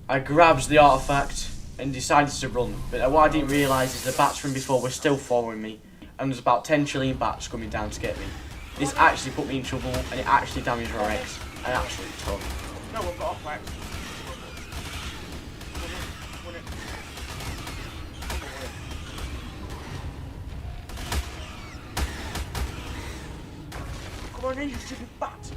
Speaker 1: I grabbed the artifact and decided to run, but what I didn't realise is the bats from before were still following me, and there's about 10 trillion bats coming down to get me. This actually put me in trouble, and it actually damaged my Rex an absolute ton.
Speaker 2: No, we've got off wax. Come on in, you stupid bat.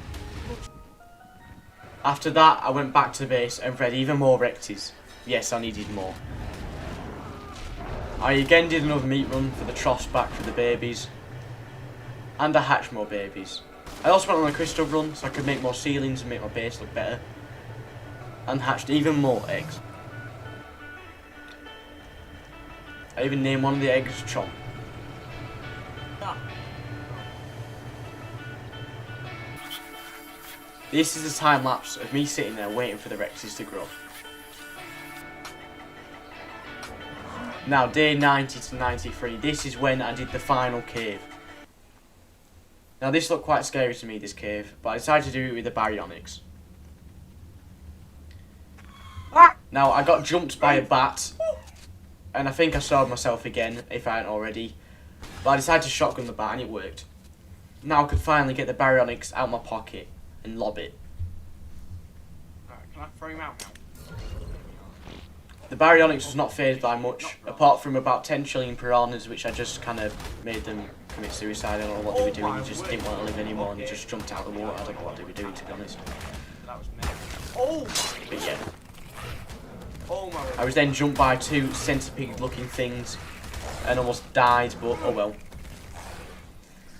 Speaker 1: After that, I went back to base and bred even more Rexes. Yes, I needed more. I again did another meat run for the troughs back for the babies. And I hatched more babies. I also went on a crystal run so I could make more ceilings and make my base look better. And hatched even more eggs. I even named one of the eggs Chomp. This is a time lapse of me sitting there waiting for the Rexes to grow. Now, day 90 to 93, this is when I did the final cave. Now, this looked quite scary to me, this cave, but I decided to do it with the baryonyx. Now, I got jumped by a bat, and I think I sawed myself again, if I hadn't already, but I decided to shotgun the bat, and it worked. Now I could finally get the baryonyx out of my pocket and lob it.
Speaker 2: Alright, can I throw him out now?
Speaker 1: The baryonyx was not phased by much, apart from about 10 trillion piranhas, which I just kind of made them commit suicide. I don't know what they were doing, they just didn't want to live anymore and they just jumped out of the water. I don't know what they were doing, to be honest.
Speaker 2: That was me. Oh!
Speaker 1: But yeah.
Speaker 2: Oh my.
Speaker 1: I was then jumped by 2 centipede looking things and almost died, but oh well.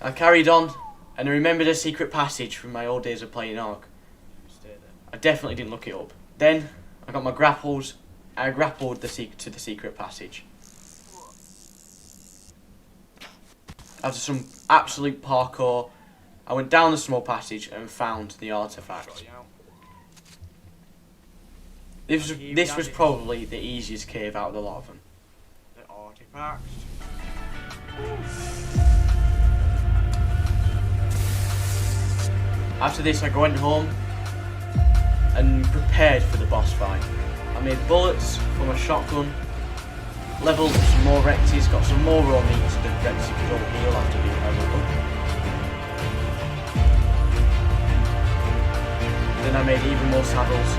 Speaker 1: I carried on, and I remembered a secret passage from my old days of playing Orc. I definitely didn't look it up. Then I got my grapples. I grappled to the secret passage. After some absolute parkour, I went down the small passage and found the artifact. This was probably the easiest cave out of the lot of them.
Speaker 2: The artifact.
Speaker 1: After this, I went home and prepared for the boss fight. I made bullets for my shotgun, leveled some more Rexes, got some more raw meat so the Rexes could all heal after being leveled up. Then I made even more saddles,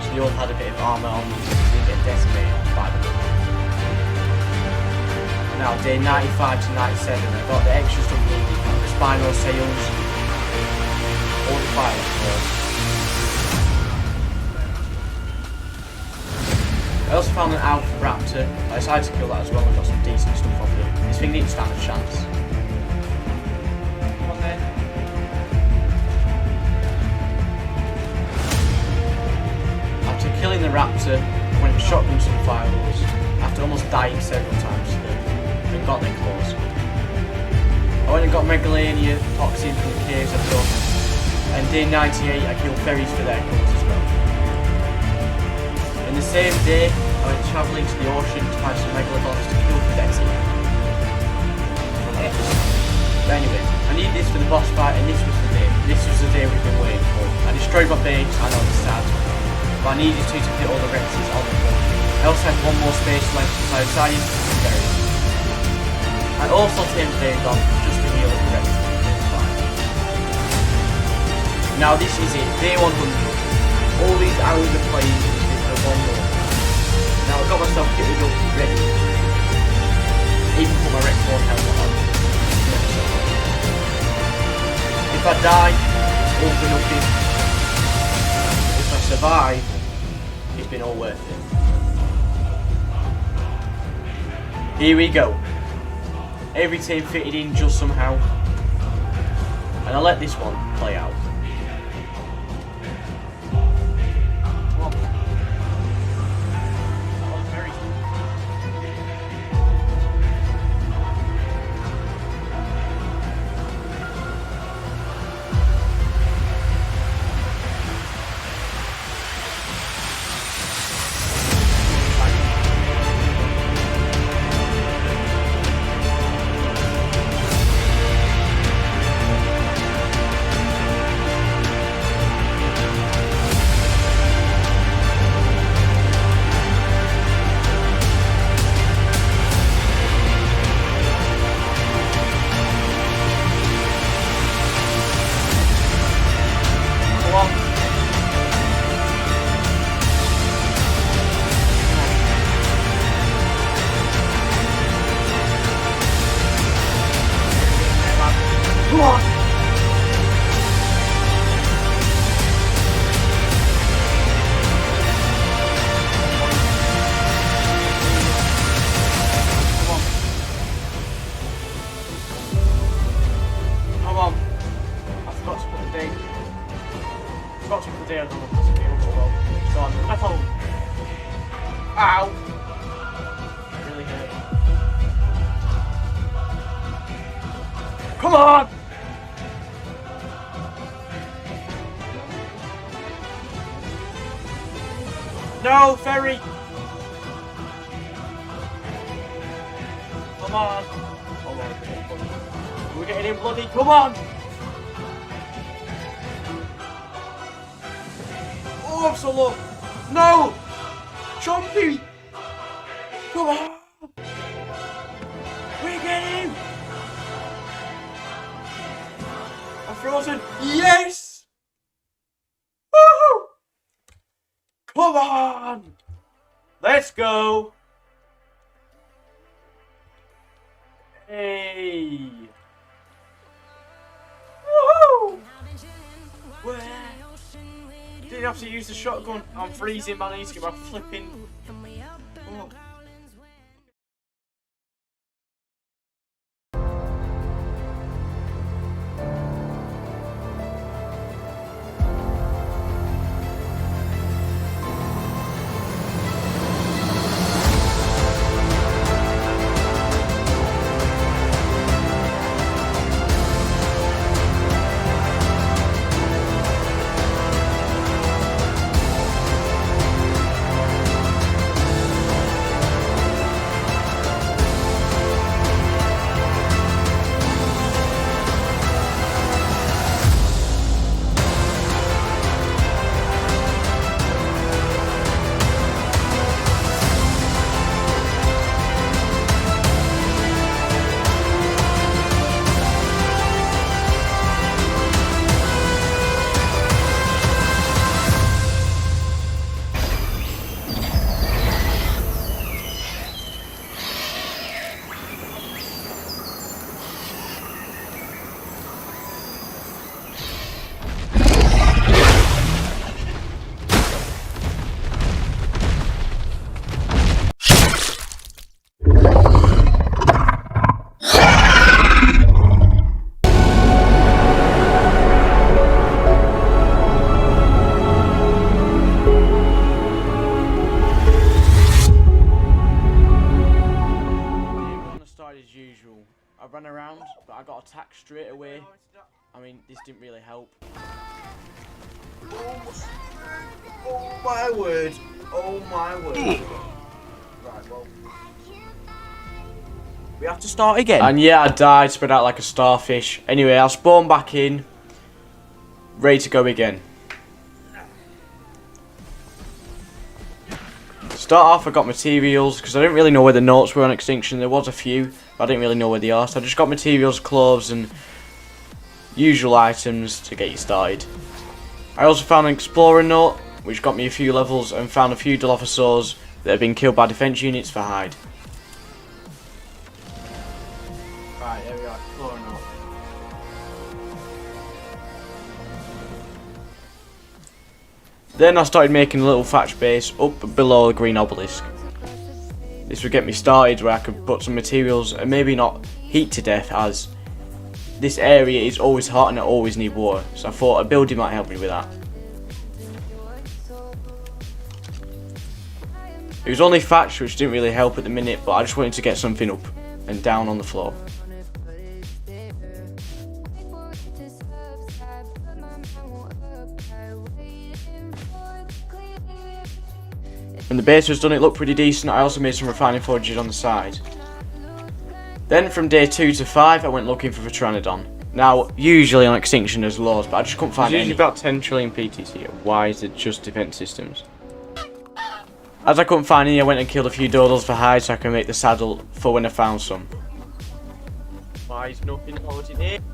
Speaker 1: so they all had a bit of armour on them so they didn't get decimated by the bullet. Now, day 95 to 97, I got the extra stuff needed, like the spinal sails, all the fire force. I also found an alpha raptor. I decided to kill that as well and got some decent stuff off it. This thing didn't stand a chance. Come on then. After killing the raptor, I went and shotgunned some fireballs after almost dying several times to them and got their claws. I went and got Megalania toxin from the caves I've done, and day 98 I killed fairies for their claws as well. In the same day, I went travelling to the ocean to find some megalodons to kill for their teeth. But anyway, I need this for the boss fight, and this was the day. This was the day we've been waiting for. I destroyed my base, I know it's sad, but I needed to fit all the Rexes on the boat. I also had one more space left, so I decided to bury it. I also tamed Dagon just to heal the Rexes. Now this is it, day 100. All these hours of playing for one more. Now I've got myself kitted up ready. Even put my Rex 1 helmet on. If I die, it's all for nothing. If I survive, it's been all worth it. Here we go. Every team fitted in just somehow. And I'll let this one play out. Come on! Come on. I forgot to put the date. I forgot to put the date on the piece of paper. Well, it's on my phone. Ow! It really hurt. Come on! No, ferry! Come on! Oh, we're getting in bloody, come on! Oh, I'm so low! No! Chompy! Come on! We're getting! I'm frozen! Yes! Woohoo! Come on! Let's go! Hey! Woohoo! Where? Didn't have to use the shotgun. I'm freezing, man. I need to get my flipping. Oh. ran around, but I got attacked straight away. I mean, this didn't really help. Oh my word! Oh my word! Right, well, we have to start again. And yeah, I died, spread out like a starfish. Anyway, I'll spawn back in, ready to go again. Start off, I got materials, because I didn't really know where the notes were on Extinction. There was a few, but I didn't really know where they are. So I just got materials, clothes, and usual items to get you started. I also found an Explorer note, which got me a few levels, and found a few Dilophosaurs that have been killed by defense units for hide. Right, there we are, Explorer note. Then I started making a little thatch base up below the green obelisk. This would get me started where I could put some materials and maybe not heat to death, as this area is always hot and I always need water. So I thought a building might help me with that. It was only thatch, which didn't really help at the minute, but I just wanted to get something up and down on the floor. When the base was done, it looked pretty decent. I also made some refining forges on the side. Then from day 2 to 5, I went looking for the Pteranodon. Now, usually on Extinction there's loads, but I just couldn't find any. There's usually about 10 trillion PTs here. Why is it just defense systems? As I couldn't find any, I went and killed a few dodos for hide so I can make the saddle for when I found some. Why is nothing loading in?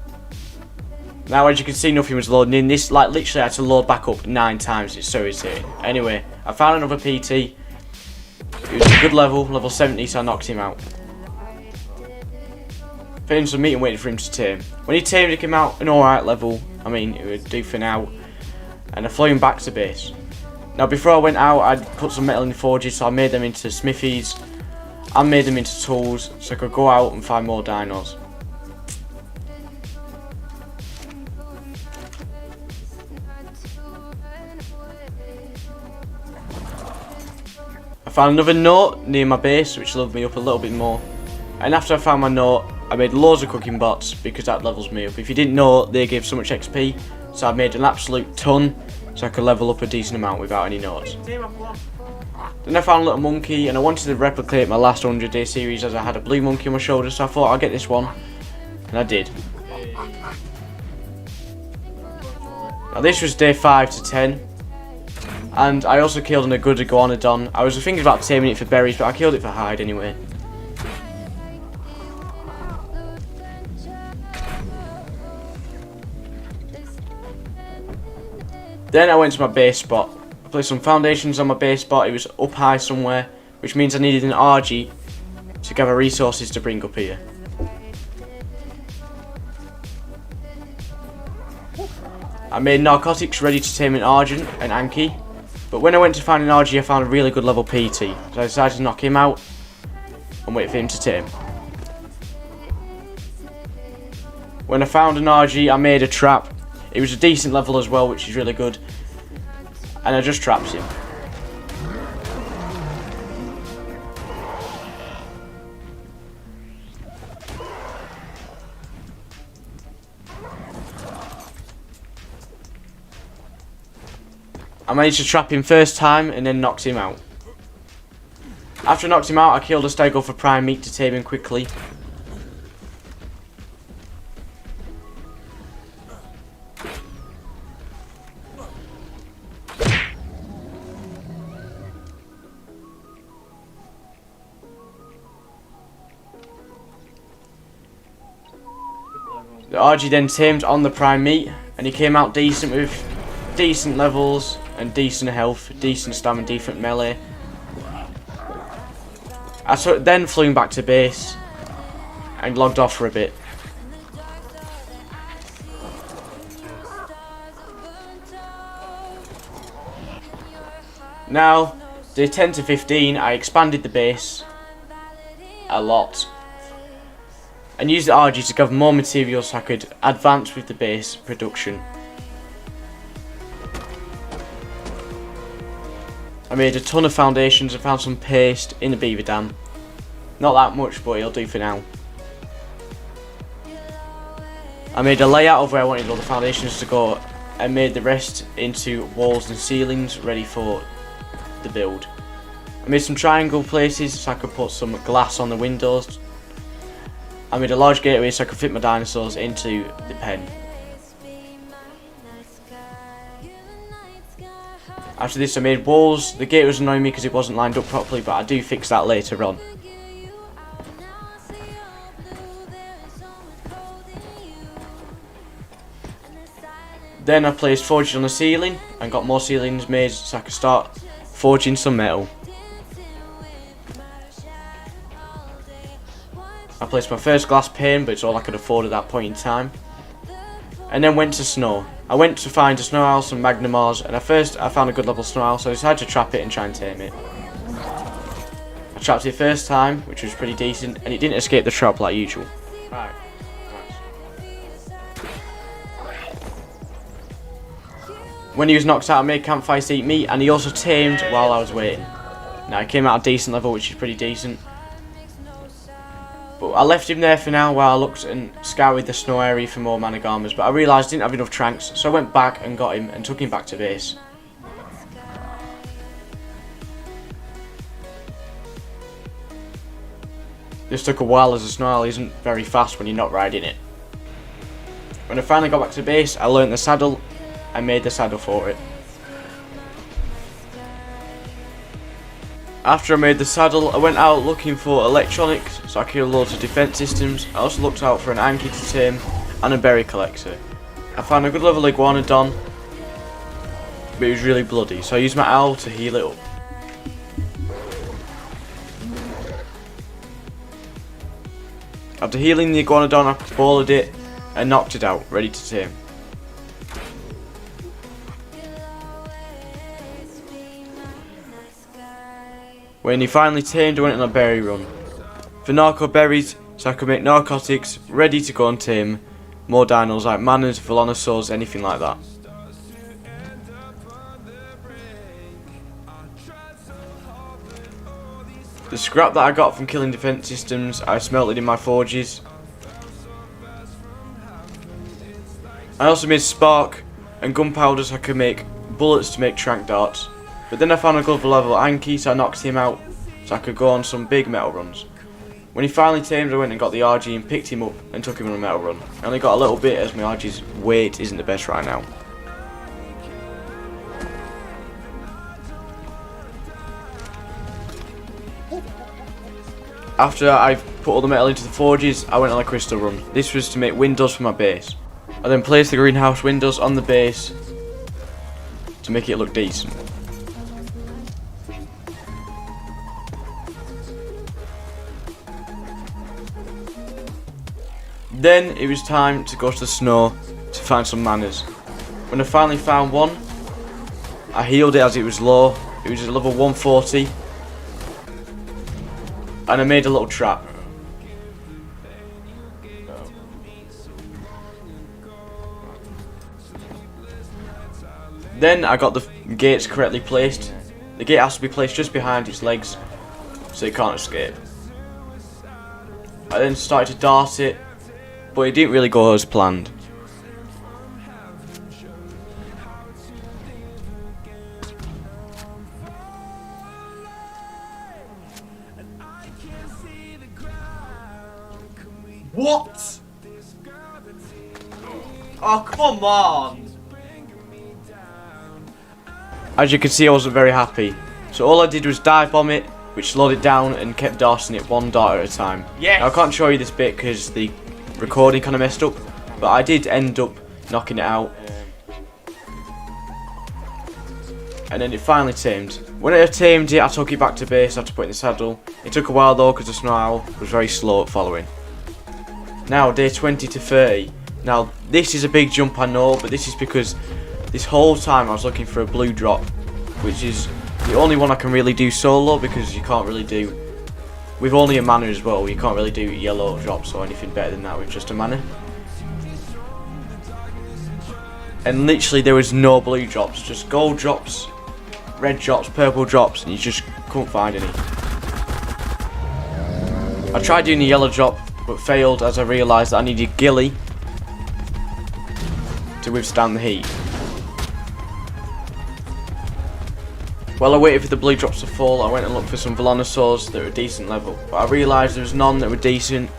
Speaker 1: Now, as you can see, nothing was loading in. This, like, literally had to load back up 9 times. It's so irritating. Anyway, I found another PT. It was a good level 70, so I knocked him out. Finished some meat and waited for him to tame. When he tamed, he came out an alright level. I mean, it would do for now. And I flew him back to base. Now, before I went out, I'd put some metal in the forges, so I made them into smithies. I made them into tools, so I could go out and find more dinos. I found another note near my base, which leveled me up a little bit more. And after I found my note, I made loads of cooking bots because that levels me up. If you didn't know, they give so much XP, so I made an absolute ton, so I could level up a decent amount without any notes. Then I found a little monkey, and I wanted to replicate my last 100-day series as I had a blue monkey on my shoulder, so I thought I'll get this one, and I did. Now this was day 5 to 10. And I also killed an iguanodon. I was thinking about taming it for berries, but I killed it for hide anyway. Then I went to my base spot. I placed some foundations on my base spot. It was up high somewhere, which means I needed an RG to gather resources to bring up here. I made narcotics ready to tame an Argent and Anki. But when I went to find an RG, I found a really good level PT, so I decided to knock him out and wait for him to tame. When I found an RG, I made a trap. It was a decent level as well, which is really good, and I just trapped him. I managed to trap him first time and then knocked him out. After I knocked him out, I killed a stego for prime meat to tame him quickly. The RG then tamed on the prime meat, and he came out decent with decent levels and decent health, decent stamina, decent melee. I then flew him back to base and logged off for a bit. Now, day 10 to 15, I expanded the base a lot and used the RG to gather more materials so I could advance with the base production. I made a ton of foundations and found some paste in the beaver dam. Not that much, but it'll do for now. I made a layout of where I wanted all the foundations to go and made the rest into walls and ceilings ready for the build. I made some triangle places so I could put some glass on the windows. I made a large gateway so I could fit my dinosaurs into the pen. After this I made walls. The gate was annoying me because it wasn't lined up properly, but I do fix that later on. Then I placed forges on the ceiling and got more ceilings made so I could start forging some metal. I placed my first glass pane, but it's all I could afford at that point in time. And then went to snow. I went to find a snow owl, some Magnamars, and at first I found a good level snow owl, so I decided to trap it and try and tame it. I trapped it first time, which was pretty decent, and it didn't escape the trap like usual. Right. When he was knocked out, I made campfires to eat meat, and he also tamed while I was waiting. Now he came out a decent level, which is pretty decent. But I left him there for now while I looked and scoured the snow area for more Managamas, but I realised I didn't have enough tranks, so I went back and got him and took him back to base. This took a while as a snow owl isn't very fast when you're not riding it. When I finally got back to base, I learnt the saddle. I made the saddle for it. After I made the saddle, I went out looking for electronics, so I killed loads of defense systems. I also looked out for an Anki to tame and a berry collector. I found a good level iguanodon, but it was really bloody, so I used my owl to heal it up. After healing the iguanodon, I boiled it and knocked it out, ready to tame. When he finally tamed, I went on a berry run for narco berries so I could make narcotics ready to go and tame more dinos like Manas, Velonosaurs, anything like that. The scrap that I got from killing defense systems I smelted in my forges. I also made spark and gunpowder so I could make bullets to make trank darts. But then I found a good level Anki, so I knocked him out so I could go on some big metal runs. When he finally tamed, I went and got the RG and picked him up and took him on a metal run. I only got a little bit as my RG's weight isn't the best right now. After I put all the metal into the forges, I went on a crystal run. This was to make windows for my base. I then placed the greenhouse windows on the base to make it look decent. Then it was time to go to the snow to find some Manas. When I finally found one, I healed it as it was low. It was at level 140. And I made a little trap. Then I got the gates correctly placed. The gate has to be placed just behind its legs so it can't escape. I then started to dart it, but it didn't really go as planned.
Speaker 2: What? Oh, come on!
Speaker 1: As you can see, I wasn't very happy. So all I did was dive bomb it, which slowed it down and kept darting it one dart at a time.
Speaker 2: Yes!
Speaker 1: Now, I can't show you this bit because the recording kind of messed up, but I did end up knocking it out. And then it finally tamed. When it tamed it, I took it back to base, I had to put it in the saddle. It took a while though because the snow owl was very slow at following. Now, day 20 to 30. Now, this is a big jump, I know, but this is because this whole time I was looking for a blue drop, which is the only one I can really do solo because you can't really do, with only a mana as well, you can't really do yellow drops or anything better than that with just a mana. And literally there was no blue drops, just gold drops, red drops, purple drops, and you just couldn't find any. I tried doing the yellow drop, but failed as I realised that I needed Gilly to withstand the heat. While I waited for the blue drops to fall, I went and looked for some Velonosaurs that were decent level, but I realised there was none that were decent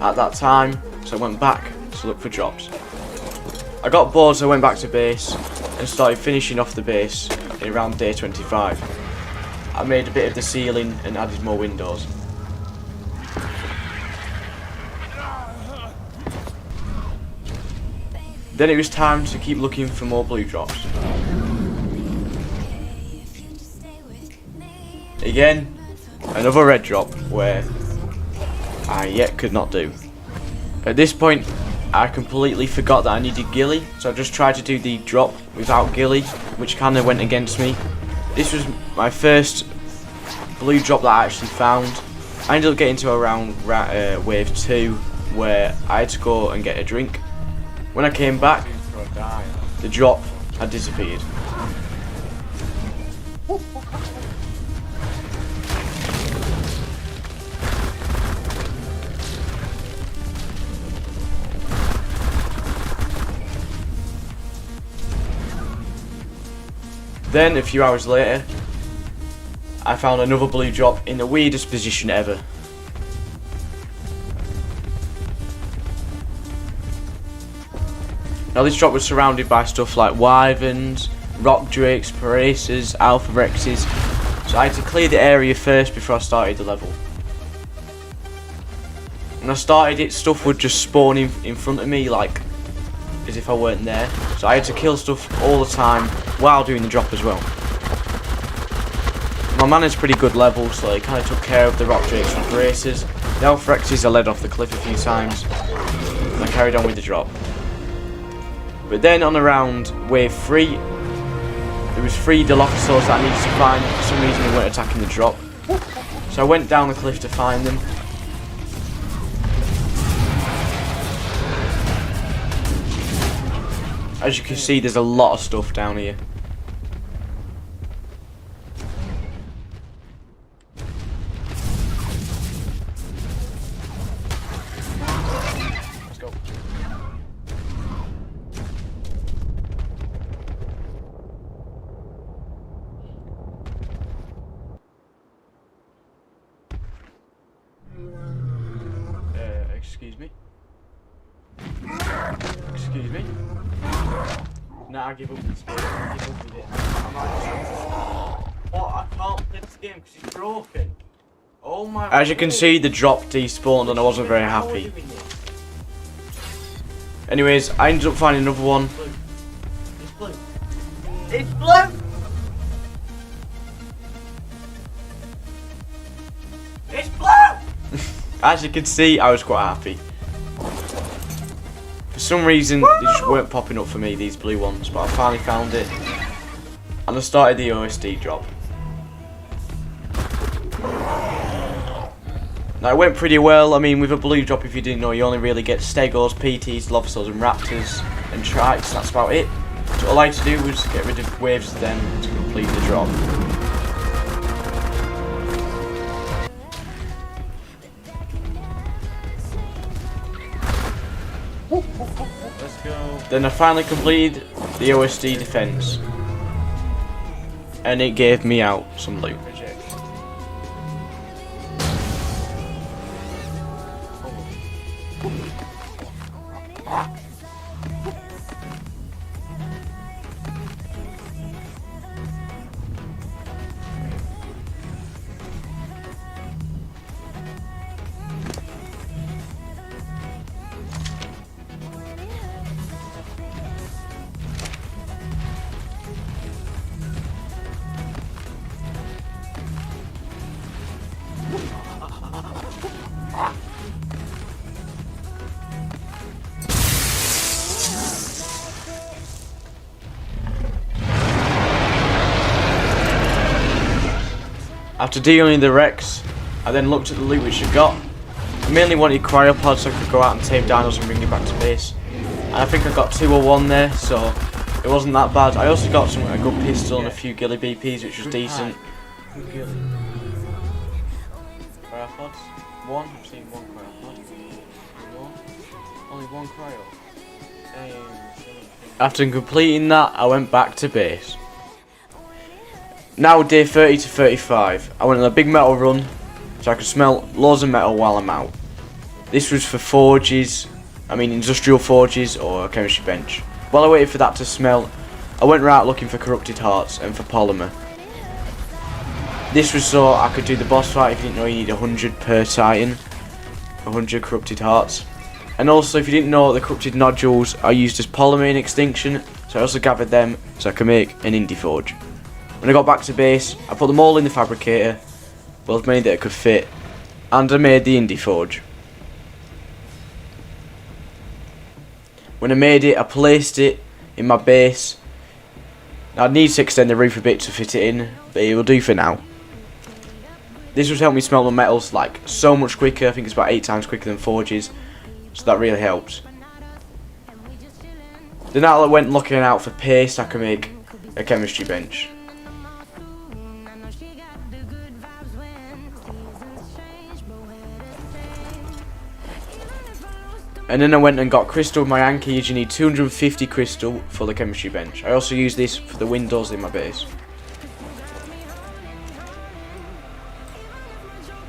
Speaker 1: at that time, so I went back to look for drops. I got bored, so I went back to base and started finishing off the base in around day 25. I made a bit of the ceiling and added more windows. Then it was time to keep looking for more blue drops. Again, another red drop where I yet could not do. At this point, I completely forgot that I needed Gilly, so I just tried to do the drop without Gilly, which kind of went against me. This was my first blue drop that I actually found. I ended up getting to around wave 2, where I had to go and get a drink. When I came back, the drop had disappeared. Then, a few hours later, I found another blue drop in the weirdest position ever. Now this drop was surrounded by stuff like wyverns, rock drakes, paracers, alpha rexes, so I had to clear the area first before I started the level. When I started it, stuff would just spawn in front of me like as if I weren't there, so I had to kill stuff all the time while doing the drop as well. My mana's pretty good level, so he kind of took care of the rock drakes and paracers. The alpha rexes I led off the cliff a few times, and I carried on with the drop. But then on around wave 3, there was 3 Dilophosaurs that I needed to find. For some reason they weren't attacking the drop, so I went down the cliff to find them. As you can see, there's a lot of stuff down here. Let's go. Excuse me? Excuse me? Nah, I give up this game. I give up with it. What? I can't play this game because it's broken. Oh my. As you can see, the drop despawned and I wasn't very happy. Anyways, I ended up finding another one.
Speaker 2: It's blue. It's blue! It's blue!
Speaker 1: As you can see, I was quite happy. For some reason, they just weren't popping up for me, these blue ones, but I finally found it. And I started the OSD drop. Now, it went pretty well. I mean, with a blue drop, if you didn't know, you only really get Stegos, PTs, Dilophosaurs, and Raptors, and Trikes. That's about it. So all I had to do was get rid of waves of them to complete the drop.
Speaker 2: Let's go.
Speaker 1: Then I finally completed the OSD defense, and it gave me out some loot. After dealing with the Rex, I then looked at the loot which I got. I mainly wanted cryopods so I could go out and tame dinos and bring it back to base. And I think I got 201 there, so it wasn't that bad. I also got a good pistol and a few ghillie BPs, which was decent. Cryopods? One? I've seen one cryopod. One? Only one cryo. After completing that, I went back to base. Now day 30 to 35, I went on a big metal run so I could smelt loads of metal while I'm out. This was for forges, industrial forges or a chemistry bench. While I waited for that to smelt, I went right looking for corrupted hearts and for polymer. This was so I could do the boss fight. If you didn't know, you need 100 per titan, 100 corrupted hearts. And also, if you didn't know, the corrupted nodules are used as polymer in extinction, so I also gathered them so I could make an indie forge. When I got back to base, I put them all in the fabricator, well, as many that it could fit, and I made the indie forge. When I made it, I placed it in my base. Now, I'd need to extend the roof a bit to fit it in, but it will do for now. This was helping me smelt my metals like so much quicker. I think it's about 8 times quicker than forges, so that really helped. Then I went looking out for paste I could make a chemistry bench. And then I went and got crystal with my anchors. You need 250 crystal for the chemistry bench. I also use this for the windows in my base.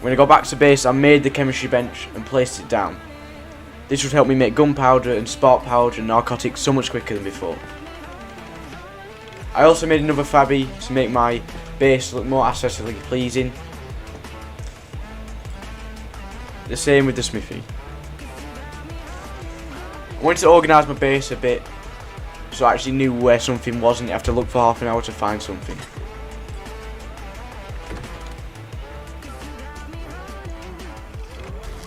Speaker 1: When I got back to base, I made the chemistry bench and placed it down. This would help me make gunpowder and spark powder and narcotics so much quicker than before. I also made another fabby to make my base look more aesthetically pleasing. The same with the smithy. I wanted to organise my base a bit so I actually knew where something was and you have to look for half an hour to find something.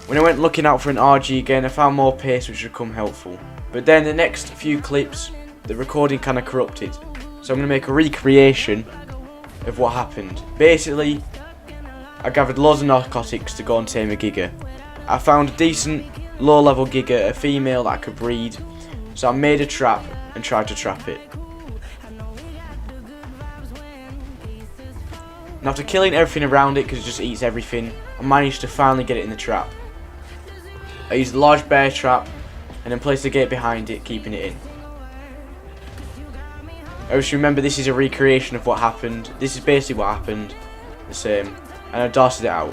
Speaker 1: When I went looking out for an RG again, I found more paste which would come helpful. But then the next few clips, the recording kind of corrupted. So I'm going to make a recreation of what happened. Basically, I gathered loads of narcotics to go and tame a giga. I found a decent low-level giga, a female that I could breed, so I made a trap and tried to trap it. And after killing everything around it because it just eats everything, I managed to finally get it in the trap. I used a large bear trap and then placed a gate behind it, keeping it in. I just remember this is a recreation of what happened. This is basically what happened, the same, and I darted it out.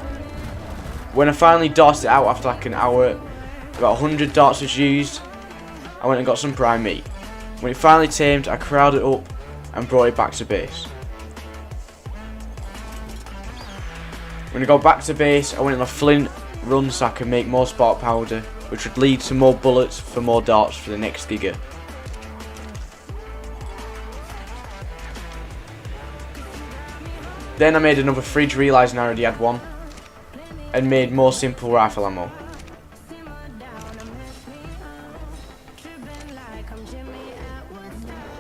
Speaker 1: When I finally darted it out after like an hour, about 100 darts was used. I went and got some prime meat. When it finally tamed, I corralled it up and brought it back to base. When I got back to base, I went on a flint run so I could make more spark powder, which would lead to more bullets for more darts for the next giga. Then I made another fridge, realising I already had one, and made more simple rifle ammo.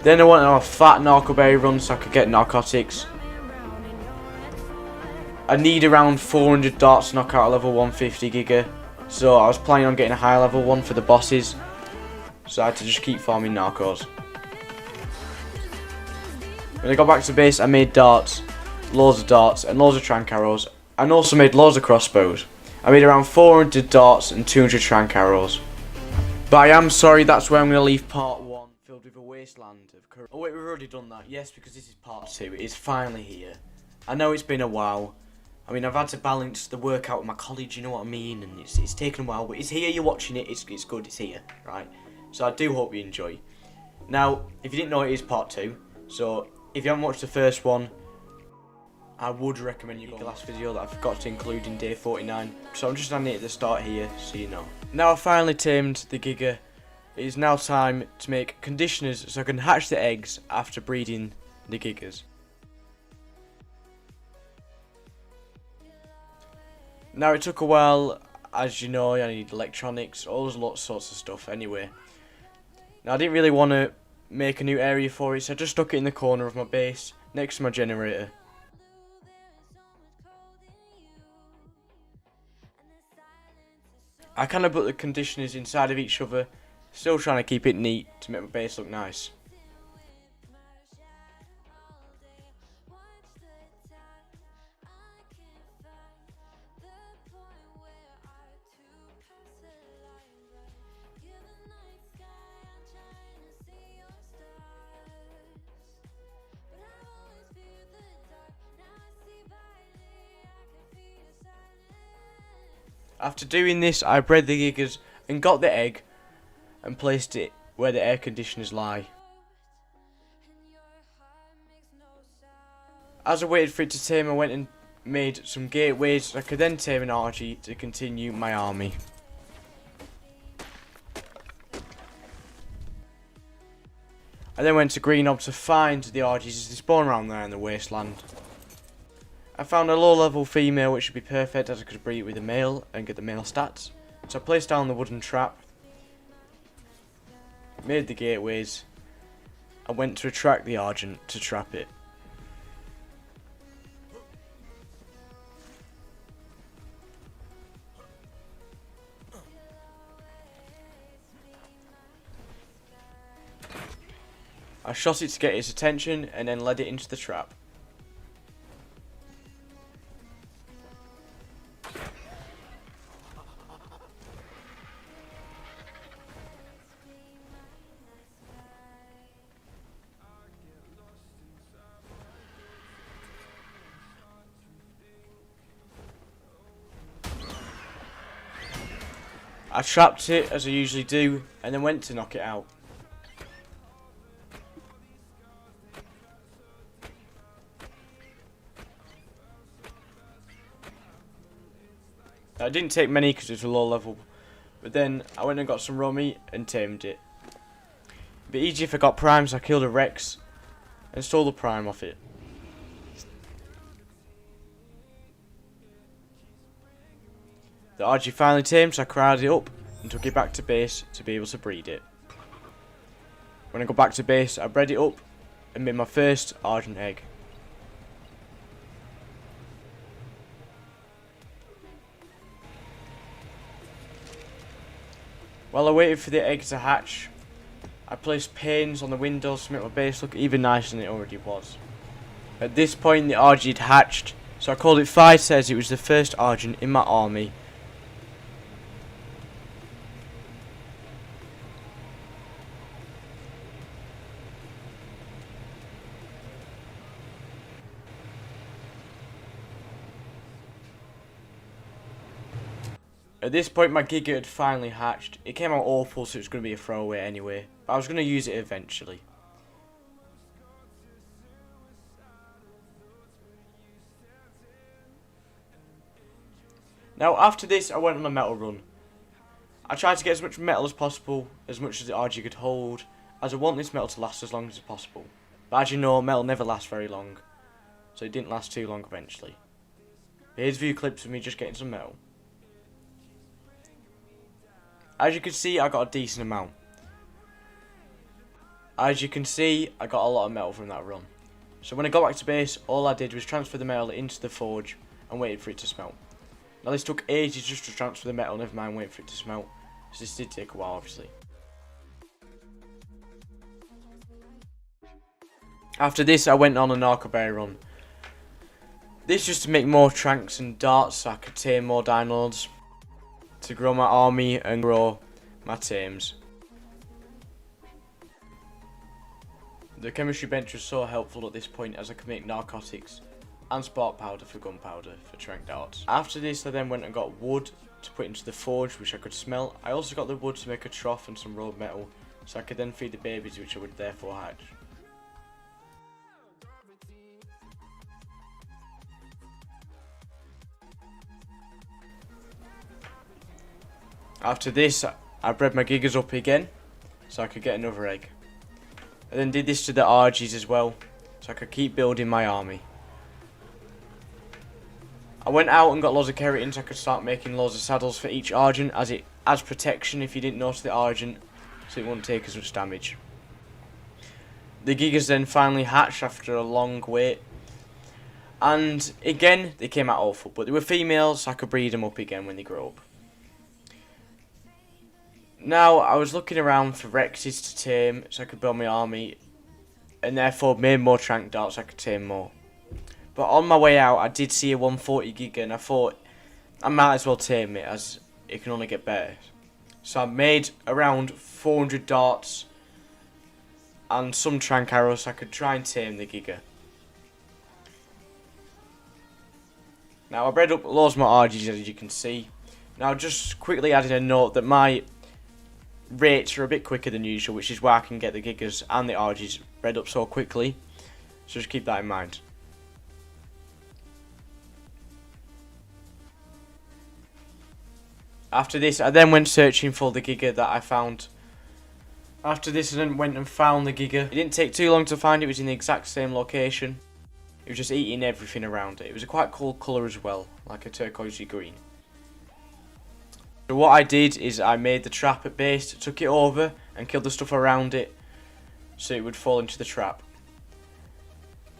Speaker 1: Then I went on a fat narcoberry run so I could get narcotics. I need around 400 darts to knock out a level 150 giga, so I was planning on getting a high level one for the bosses, so I had to just keep farming narcos. When I got back to base, I made darts, loads of darts and loads of trank arrows, and also made loads of crossbows. I made around 400 darts and 200 trank arrows. But I am sorry, that's where I'm going to leave part 1, filled with a wasteland of corruption. Oh wait, we've already done that. Yes, because this is part 2. It is finally here. I know it's been a while. I mean, I've had to balance the workout with my college, you know what I mean? And it's taken a while, but it's here, you're watching it, it's good, it's here, right? So I do hope you enjoy. Now, if you didn't know, it is part 2. So, if you haven't watched the first one, I would recommend you go to the last video that I forgot to include in day 49. So I'm just adding it at the start here, so you know. Now I've finally tamed the giga. It is now time to make conditioners so I can hatch the eggs after breeding the gigas. Now it took a while, as you know, I need electronics, all those sorts of stuff anyway. Now I didn't really want to make a new area for it, so I just stuck it in the corner of my base, next to my generator. I kind of put the conditioners inside of each other, still trying to keep it neat to make my base look nice. After doing this, I bred the gigas and got the egg and placed it where the air conditioners lie. As I waited for it to tame, I went and made some gateways so I could then tame an RG to continue my army. I then went to Greenhob to find the RGs as they spawn around there in the wasteland. I found a low level female which would be perfect as I could breed it with a male and get the male stats. So I placed down the wooden trap, made the gateways, and went to attract the Argent to trap it. I shot it to get its attention and then led it into the trap. I trapped it as I usually do and then went to knock it out. I didn't take many because it was a low level, but then I went and got some raw meat and tamed it. It'd be easy if I got prime, so I killed a Rex and stole the prime off it. The RG finally tamed, so I crowded it up and took it back to base to be able to breed it. When I got back to base, I bred it up and made my first Argent egg. While I waited for the egg to hatch, I placed panes on the windows to make my base look even nicer than it already was. At this point the RG had hatched, so I called it 5 says it was the first Argent in my army. At this point my Giga had finally hatched. It came out awful, so it was going to be a throwaway anyway, but I was going to use it eventually. Now after this I went on a metal run. I tried to get as much metal as possible, as much as the RG could hold, as I want this metal to last as long as possible. But as you know, metal never lasts very long, so it didn't last too long eventually. But here's a few clips of me just getting some metal. As you can see, I got a decent amount. As you can see, I got a lot of metal from that run. So when I got back to base, all I did was transfer the metal into the forge and waited for it to smelt. Now this took ages just to transfer the metal, never mind waiting for it to smelt. So this did take a while, obviously. After this, I went on a Narcoberry run. This just to make more tranks and darts so I could tame more Dynlords, to grow my army and grow my tames. The chemistry bench was so helpful at this point as I could make narcotics and spark powder for gunpowder for trank darts. After this I then went and got wood to put into the forge which I could smelt. I also got the wood to make a trough and some road metal so I could then feed the babies which I would therefore hatch. After this, I bred my Gigas up again, so I could get another egg. I then did this to the RGs as well, so I could keep building my army. I went out and got loads of keratin so I could start making loads of saddles for each Argent, as it adds protection if you didn't notice the Argent, so it wouldn't take as much damage. The Gigas then finally hatched after a long wait, and again, they came out awful, but they were females, so I could breed them up again when they grow up. Now, I was looking around for Rexes to tame so I could build my army, and therefore made more trank darts so I could tame more. But on my way out, I did see a 140 Giga, and I thought I might as well tame it as it can only get better. So I made around 400 darts and some trank arrows so I could try and tame the Giga. Now, I bred up loads more RGs as you can see. Now just quickly adding a note that my rates are a bit quicker than usual, which is why I can get the gigas and the RGs bred up so quickly. So just keep that in mind. After this, I then went searching for the giga that I found. After this, I then went and found the giga. It didn't take too long to find it. It was in the exact same location. It was just eating everything around it. It was a quite cool colour as well, like a turquoisey green. So what I did is I made the trap at base, took it over and killed the stuff around it so it would fall into the trap.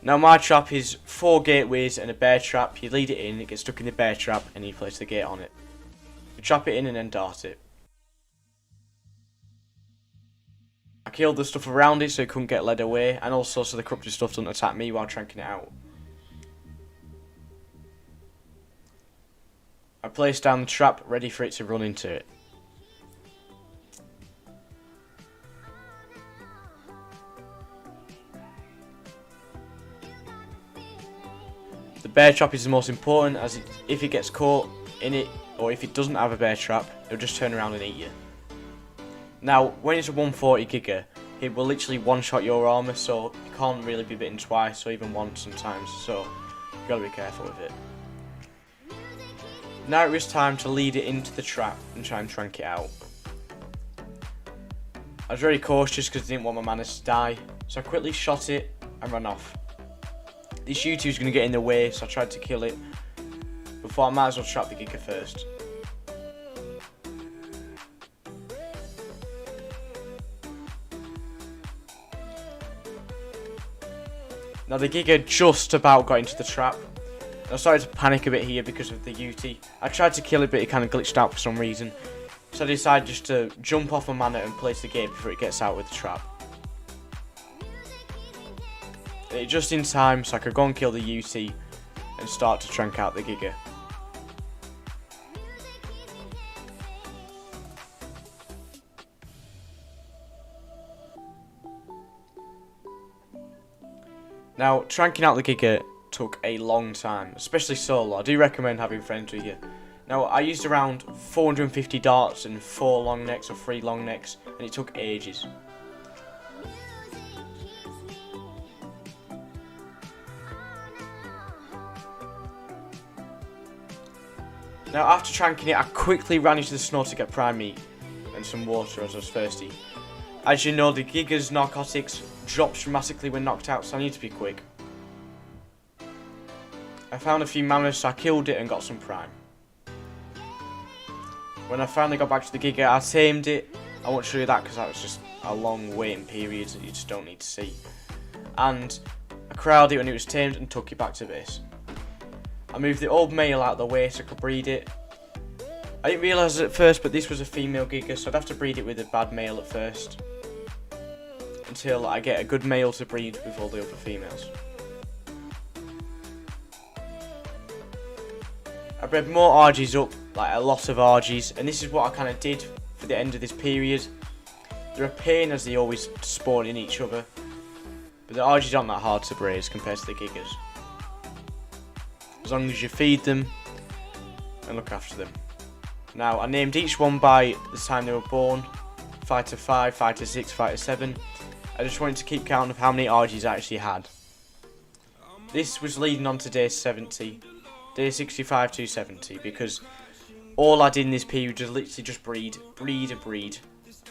Speaker 1: Now my trap is 4 gateways and a bear trap. You lead it in, it gets stuck in the bear trap, and you place the gate on it. You trap it in and then dart it. I killed the stuff around it so it couldn't get led away, and also so the corrupted stuff doesn't attack me while tranking it out. I placed down the trap ready for it to run into it. The bear trap is the most important, as if it gets caught in it, or if it doesn't have a bear trap, it'll just turn around and eat you. Now, when it's a 140 giga, it will literally one-shot your armor, so you can't really be bitten twice, or even once sometimes, so you gotta be careful with it. Now it was time to lead it into the trap and try and trank it out. I was very cautious because I didn't want my manners to die, so I quickly shot it and ran off. This U2 was going to get in the way, so I tried to kill it, but thought I might as well trap the giga first. Now the giga just about got into the trap. I started to panic a bit here because of the UT. I tried to kill it, but it kind of glitched out for some reason. So I decided just to jump off a mana and place the gate before it gets out with the trap. Just in time so I could go and kill the UT and start to trank out the giga. Now, tranking out the giga took a long time, especially solo. I do recommend having friends with you. Now, I used around 450 darts and 4 long necks or 3 long necks, and it took ages. Now, after tranking it, I quickly ran into the snow to get prime meat and some water as I was thirsty. As you know, the giga's narcotics drops dramatically when knocked out, so I need to be quick. I found a few mammals, so I killed it and got some prime. When I finally got back to the giga, I tamed it. I won't show you that because that was just a long waiting period that you just don't need to see. And I corralled it when it was tamed and took it back to base. I moved the old male out of the way so I could breed it. I didn't realise it at first, but this was a female giga, so I'd have to breed it with a bad male at first, until I get a good male to breed with all the other females. I bred more RGs up, like a lot of RGs, and this is what I kind of did for the end of this period. They're a pain as they always spawn in each other, but the RGs aren't that hard to breed compared to the gigas. As long as you feed them and look after them. Now, I named each one by the time they were born. Fighter 5, Fighter 6, Fighter 7. I just wanted to keep count of how many RGs I actually had. This was leading on to day 70. Day 65 to 70, because all I did in this period was literally just breed,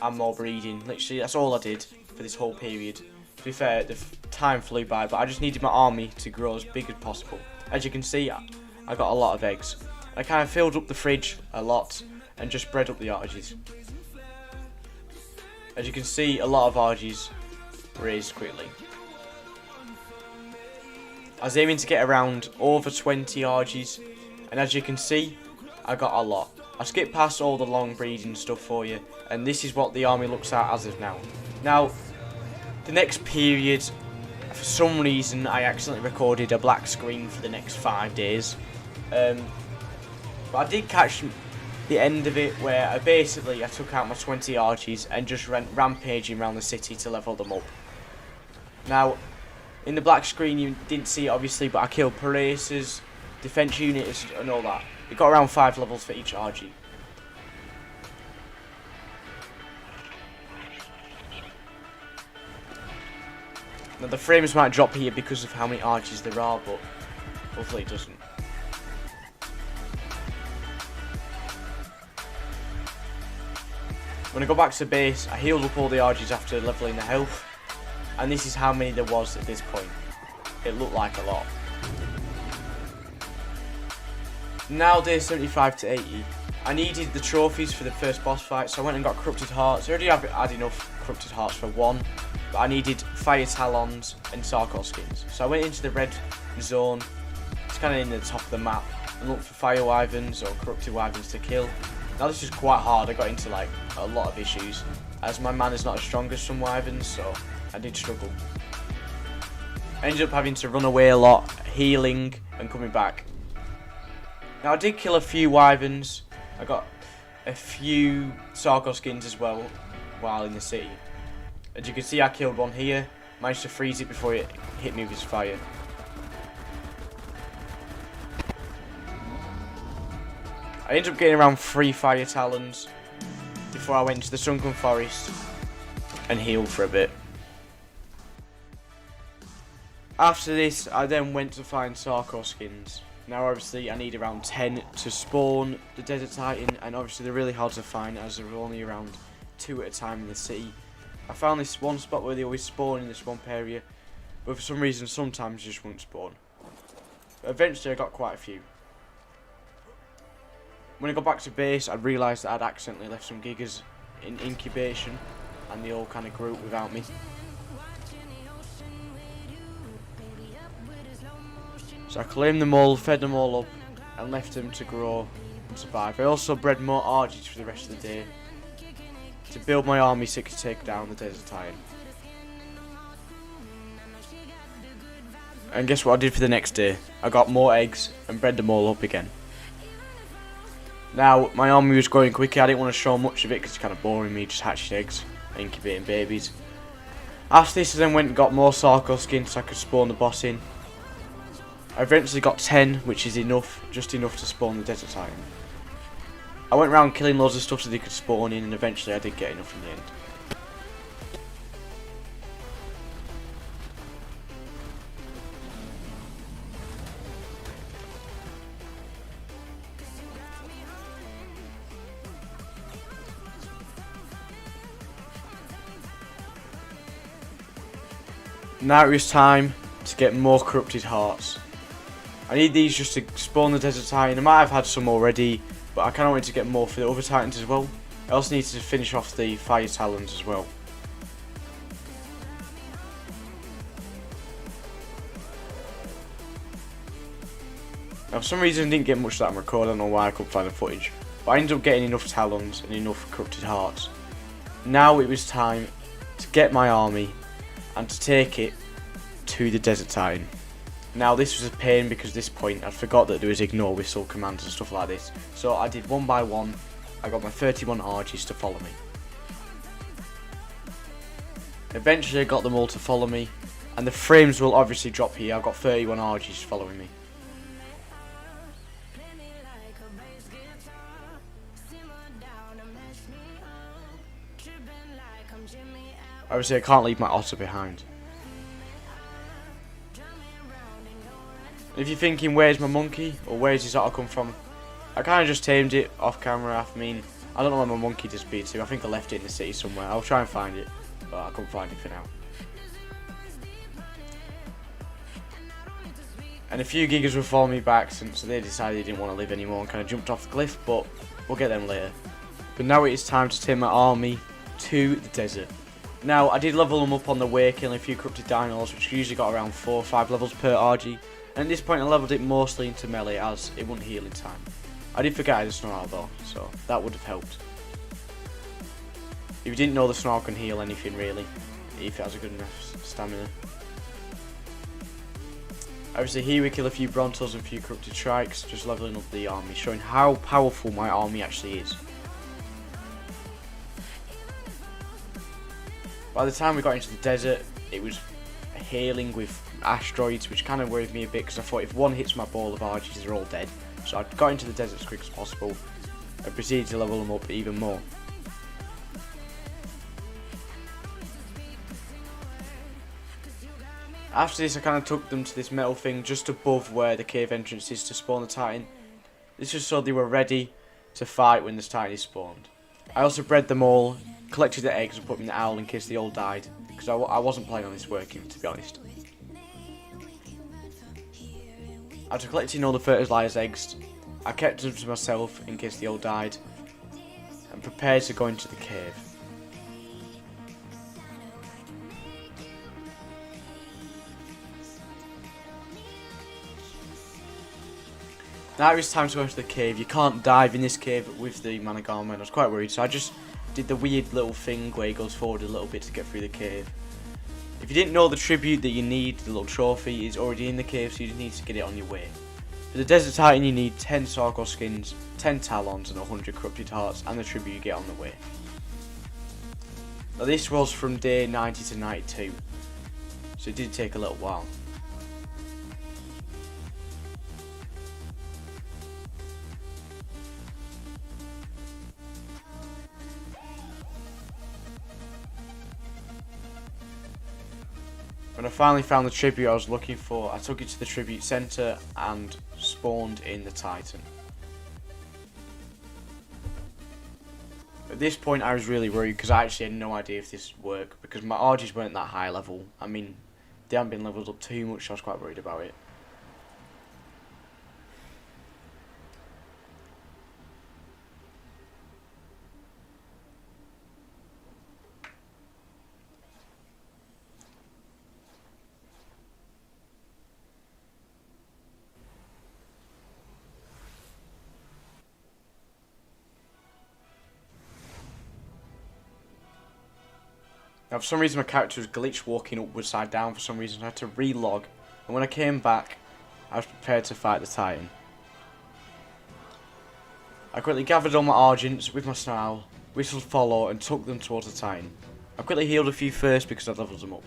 Speaker 1: and more breeding. Literally, that's all I did for this whole period. To be fair, the time flew by, but I just needed my army to grow as big as possible. As you can see, I got a lot of eggs. I kind of filled up the fridge a lot and just bred up the RGs. As you can see, a lot of RGs raised quickly. I was aiming to get around over 20 RGs, and as you can see, I got a lot. I skipped past all the long breeding stuff for you, and this is what the army looks at as of now. Now, the next period, for some reason, I accidentally recorded a black screen for the next 5 days. But I did catch the end of it, where I took out my 20 RGs and just went rampaging around the city to level them up. Now, in the black screen you didn't see it obviously, but I killed Paraces, defense units and all that. It got around 5 levels for each RG. Now the frames might drop here because of how many arches there are, but hopefully it doesn't. When I go back to base, I healed up all the arches after leveling the health, and this is how many there was at this point. It looked like a lot. Now day 75 to 80, I needed the trophies for the first boss fight, so I went and got corrupted hearts. I already had enough corrupted hearts for one, but I needed fire talons and Sarkor skins. So I went into the red zone, it's kind of in the top of the map, and looked for fire wyverns or corrupted wyverns to kill. Now this is quite hard. I got into like a lot of issues, as my mana is not as strong as some wyverns, so I did struggle. I ended up having to run away a lot, healing and coming back. Now I did kill a few wyverns. I got a few Sarkor skins as well while in the city. As you can see, I killed one here, managed to freeze it before it hit me with his fire. I ended up getting around 3 fire talons before I went to the sunken forest and healed for a bit. After this, I then went to find Sarkor skins. Now obviously I need around 10 to spawn the Desert Titan, and obviously they're really hard to find as there are only around 2 at a time in the city. I found this one spot where they always spawn in the swamp area, but for some reason sometimes just won't spawn. But eventually I got quite a few. When I got back to base, I realised that I'd accidentally left some gigas in incubation, and they all kind of grew up without me. So I claimed them all, fed them all up, and left them to grow and survive. I also bred more arches for the rest of the day to build my army so it could take down the Desert Titan. And guess what I did for the next day? I got more eggs and bred them all up again. Now, my army was growing quicker. I didn't want to show much of it because it's kind of boring me just hatching eggs and incubating babies. After this, I then went and got more Sarkor skins so I could spawn the boss in. I eventually got 10, which is enough, just enough to spawn the Desert Titan. I went around killing loads of stuff so they could spawn in, and eventually I did get enough in the end. Now it was time to get more corrupted hearts. I need these just to spawn the Desert Titan. I might have had some already, but I kind of wanted to get more for the other Titans as well. I also need to finish off the fire talons as well. Now for some reason I didn't get much of that on record. I don't know why I couldn't find the footage, but I ended up getting enough talons and enough corrupted hearts. Now it was time to get my army and to take it to the Desert Titan. Now this was a pain because at this point I forgot that there was ignore whistle commands and stuff like this. So I did one by one. I got my 31 arches to follow me. Eventually I got them all to follow me, and the frames will obviously drop here. I've got 31 arches following me. Obviously I can't leave my otter behind. If you're thinking where's my monkey or where's this otter come from, I kind of just tamed it off camera. I mean, I don't know where my monkey disappeared to. I think I left it in the city somewhere. I'll try and find it, but I couldn't find it for now. And a few gigas were following me back, so they decided they didn't want to live anymore and kind of jumped off the cliff, but we'll get them later. But now it is time to take my army to the desert. Now, I did level them up on the way, killing a few corrupted dinos, which usually got around 4 or 5 levels per RG. And at this point I leveled it mostly into melee as it wouldn't heal in time. I did forget I had a snarl though, so that would have helped. If you didn't know, the snarl can heal anything really, if it has a good enough stamina. Obviously here we kill a few Brontos and a few corrupted Shrikes, just leveling up the army, showing how powerful my army actually is. By the time we got into the desert, it was hailing with asteroids, which kind of worried me a bit because I thought if one hits my ball of arches, they're all dead. So I got into the desert as quick as possible and proceeded to level them up even more. After this, I kind of took them to this metal thing just above where the cave entrance is to spawn the Titan. This was so they were ready to fight when this Titan is spawned. I also bred them all, collected the eggs and put them in the owl in case they all died, because I wasn't planning on this working, to be honest. After collecting all the fertilised eggs, I kept them to myself in case they all died, and prepared to go into the cave. Now it's time to go into the cave. You can't dive in this cave with the Managama, and I was quite worried, so I just did the weird little thing where he goes forward a little bit to get through the cave. If you didn't know, the tribute that you need, the little trophy, is already in the cave, so you just need to get it on your way. For the Desert Titan you need 10 Sarko skins, 10 Talons and 100 Corrupted Hearts, and the tribute you get on the way. Now this was from day 90 to 92, so it did take a little while. When I finally found the tribute I was looking for, I took it to the tribute center and spawned in the Titan. At this point I was really worried because I actually had no idea if this would work, because my RGs weren't that high level. I mean, they haven't been leveled up too much, so I was quite worried about it. Now for some reason my character was glitched walking upwards side down for some reason. I had to relog, and when I came back I was prepared to fight the Titan. I quickly gathered all my Argents with my Snarl, whistled follow and took them towards the Titan. I quickly healed a few first because I'd leveled them up.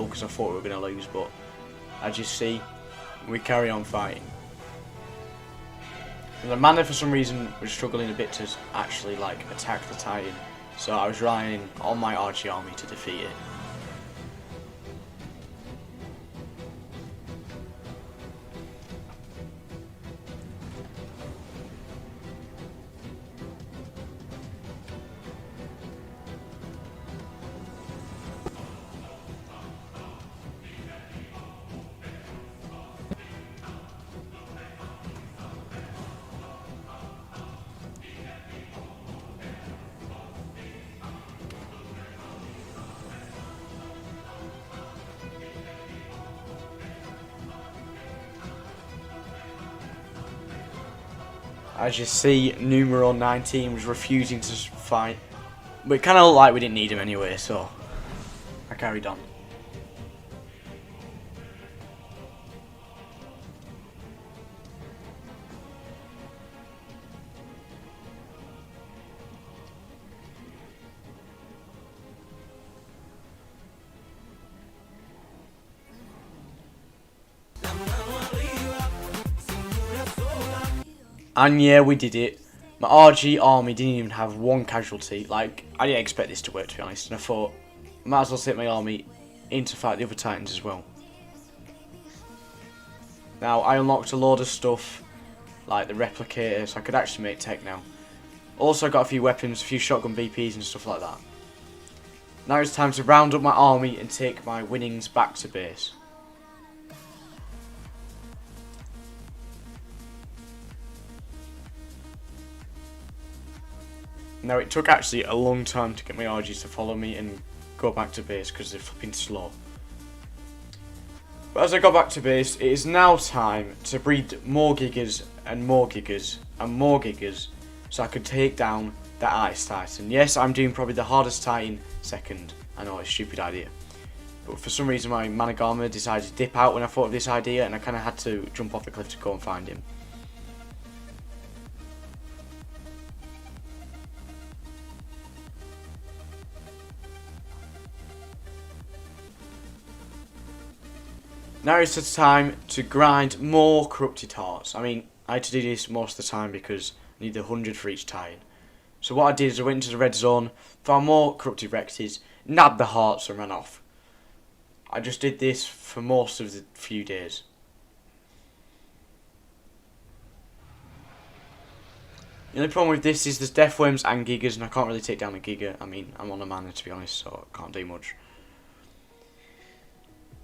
Speaker 1: Because I thought we were going to lose, but as you see, we carry on fighting. And the mana for some reason was struggling a bit to actually like attack the Titan, so I was relying on my Archie army to defeat it. As you see, numero 19 was refusing to fight. But it kind of looked like we didn't need him anyway, so I carried on. And yeah, we did it. My RG army didn't even have one casualty. Like, I didn't expect this to work, to be honest. And I thought, might as well take my army in to fight the other Titans as well. Now, I unlocked a load of stuff, like the replicator, so I could actually make tech now. Also got a few weapons, a few shotgun VPs and stuff like that. Now it's time to round up my army and take my winnings back to base. Now it took actually a long time to get my RGs to follow me and go back to base because they're flipping slow. But as I got back to base, it is now time to breed more Gigas and more Gigas and more Gigas so I could take down the Ice Titan. Yes, I'm doing probably the hardest Titan second. I know, it's a stupid idea. But for some reason my Managama decided to dip out when I thought of this idea and I kind of had to jump off the cliff to go and find him. Now it's the time to grind more corrupted hearts. I mean, I had to do this most of the time because I need 100 for each Titan. So what I did is I went into the red zone, found more corrupted Rexes, nabbed the hearts and ran off. I just did this for most of the few days. The only problem with this is there's death worms and gigas and I can't really take down a giga. I mean, I'm on a mana to be honest, so I can't do much.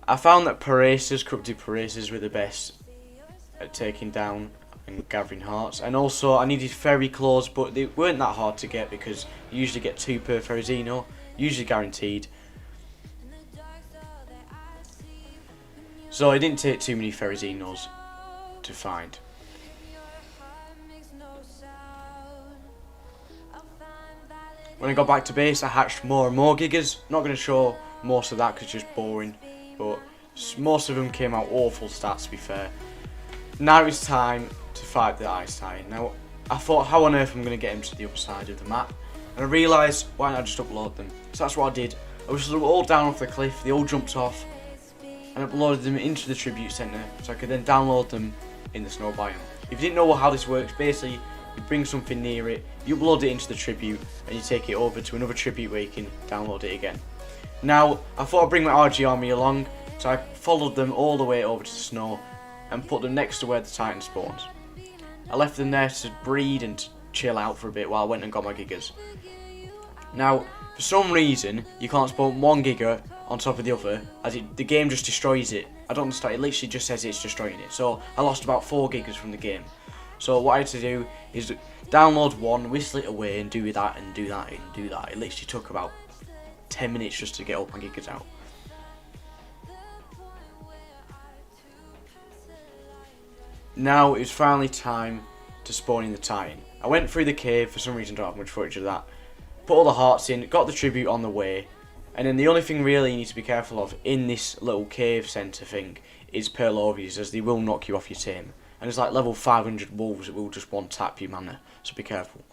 Speaker 1: I found that Paraces, corrupted Paraces were the best at taking down and gathering hearts. And also I needed Fairy Claws, but they weren't that hard to get because you usually get 2 per Ferrozino, usually guaranteed. So I didn't take too many Ferrozinos to find. When I got back to base, I hatched more and more Gigas. Not going to show most of that because it's just boring. But most of them came out awful stats, to be fair. Now it's time to fight the Ice Titan. Now, I thought, how on earth am I going to get him to the other side of the map? And I realised, why not just upload them? So that's what I did. I was all down off the cliff, they all jumped off, and uploaded them into the Tribute Centre, so I could then download them in the snow biome. If you didn't know how this works, basically, you bring something near it, you upload it into the Tribute, and you take it over to another Tribute where you can download it again. Now, I thought I'd bring my RG army along, so I followed them all the way over to the snow and put them next to where the Titan spawns. I left them there to breed and to chill out for a bit while I went and got my Gigas. Now, for some reason, you can't spawn one Giga on top of the other, as the game just destroys it. I don't understand, it literally just says it's destroying it. So, I lost about 4 Gigas from the game. So, what I had to do is download one, whistle it away, and do that, and do that, and do that. It literally took about 10 minutes just to get all my Gigas out. Now it's finally time to spawn in the Titan. I went through the cave, for some reason I don't have much footage of that. Put all the hearts in, got the tribute on the way. And then the only thing really you need to be careful of in this little cave centre thing is Perlovies, as they will knock you off your team. And it's like level 500 wolves that will just one tap your mana, so be careful.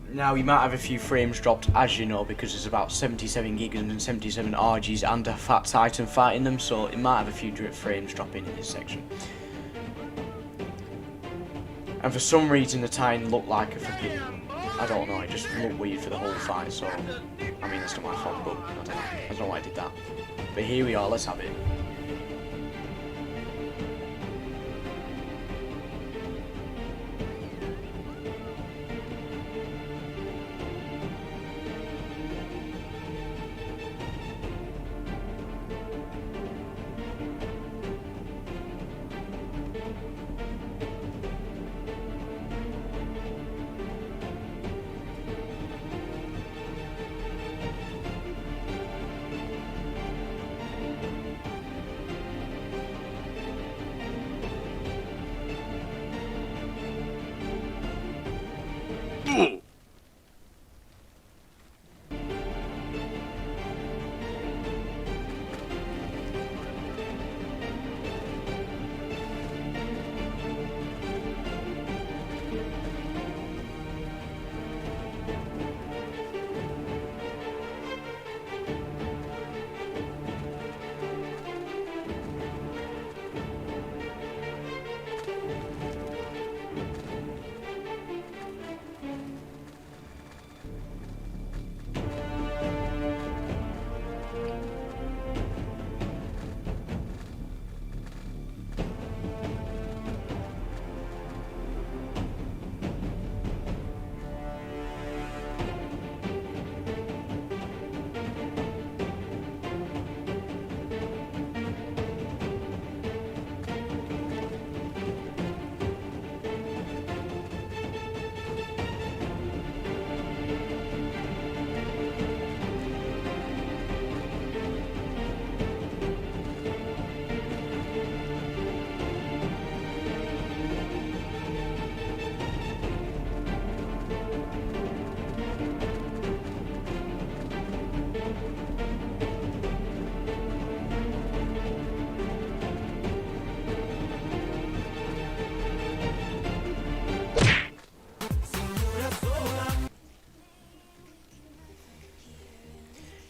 Speaker 1: Now you might have a few frames dropped, as you know, because there's about 77 gigas and 77 RGs and a fat Titan fighting them, so it might have a few frames dropping in this section. and for some reason the tine looked like a flipping, I don't know, it just looked weird for the whole fight, so, I mean, that's not my fault, but I don't know why I did that. But here we are, let's have it.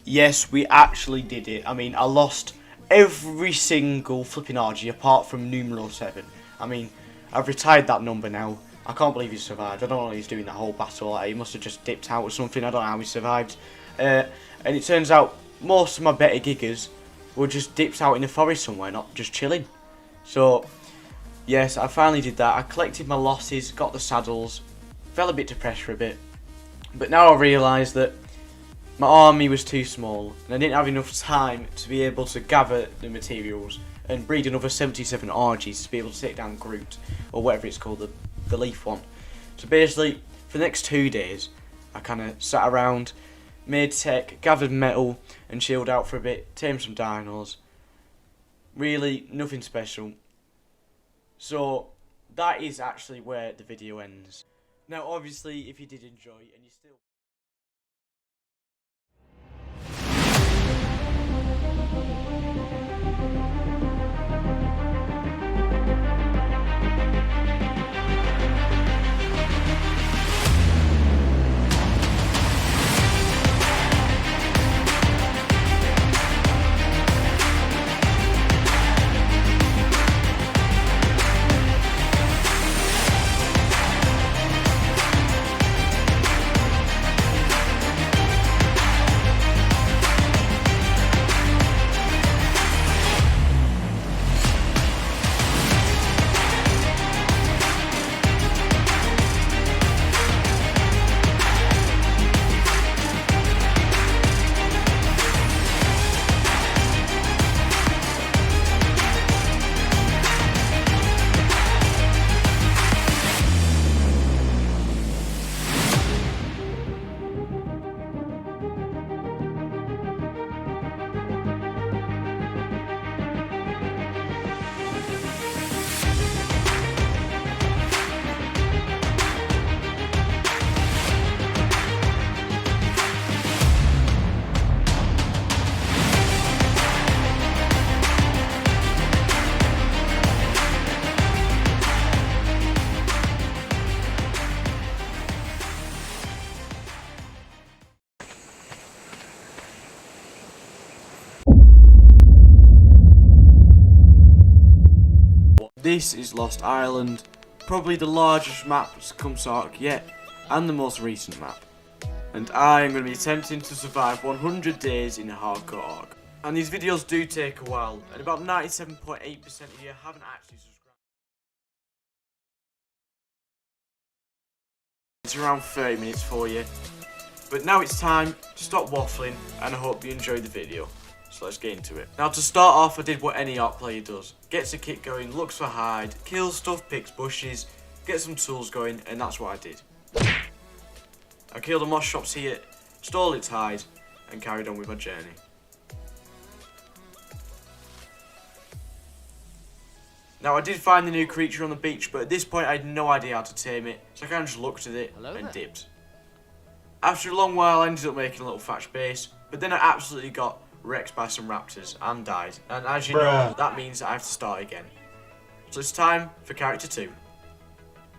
Speaker 1: Yes, we actually did it. I mean, I lost every single flipping RG apart from numero 7. I mean, I've retired that number now. I can't believe he survived. I don't know if he's doing that whole battle. Like, he must have just dipped out or something. I don't know how he survived. And it turns out most of my better giggers were just dipped out in the forest somewhere, not just chilling. So, yes, I finally did that. I collected my losses, got the saddles, felt a bit depressed for a bit. But now I realise that my army was too small and I didn't have enough time to be able to gather the materials and breed another 77 RGs to be able to take down Groot, or whatever it's called, the leaf one. So basically, for the next 2 days, I kind of sat around, made tech, gathered metal and chilled out for a bit, tamed some dinos. Really, nothing special. So, that is actually where the video ends. Now obviously, if you did enjoy and you still... This is Lost Island. probably the largest map Scumps Arc yet, and the most recent map. And I am going to be attempting to survive 100 days in a hardcore arc. And these videos do take a while, and about 97.8% of you haven't actually subscribed. It's around 30 minutes for you. But now it's time to stop waffling, and I hope you enjoyed the video. So let's get into it. Now to start off, I did what any ARC player does. Gets a kit going, looks for hide, kills stuff, picks bushes, gets some tools going, and that's what I did. I killed the moss shops here, stole its hide, and carried on with my journey. Now I did find the new creature on the beach, but at this point I had no idea how to tame it, so I kind of just looked at it and dipped. After a long while I ended up making a little thatch base, but then I absolutely got wrecked by some raptors and died, and as you know, that means I have to start again. So it's time for character 2,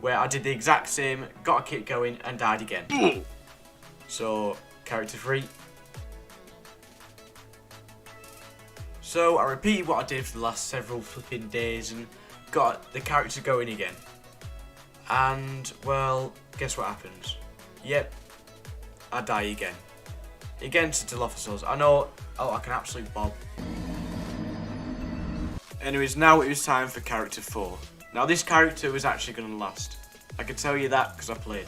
Speaker 1: where I did the exact same, got a kit going and died again. So character 3. So I repeated what I did for the last several flipping days and got the character going again. And well, guess what happens? Yep, I die again. Again to Dilophosaurs. I know, oh, I can absolutely bob. Anyways, now it was time for character 4. Now this character was actually going to last. I can tell you that because I played.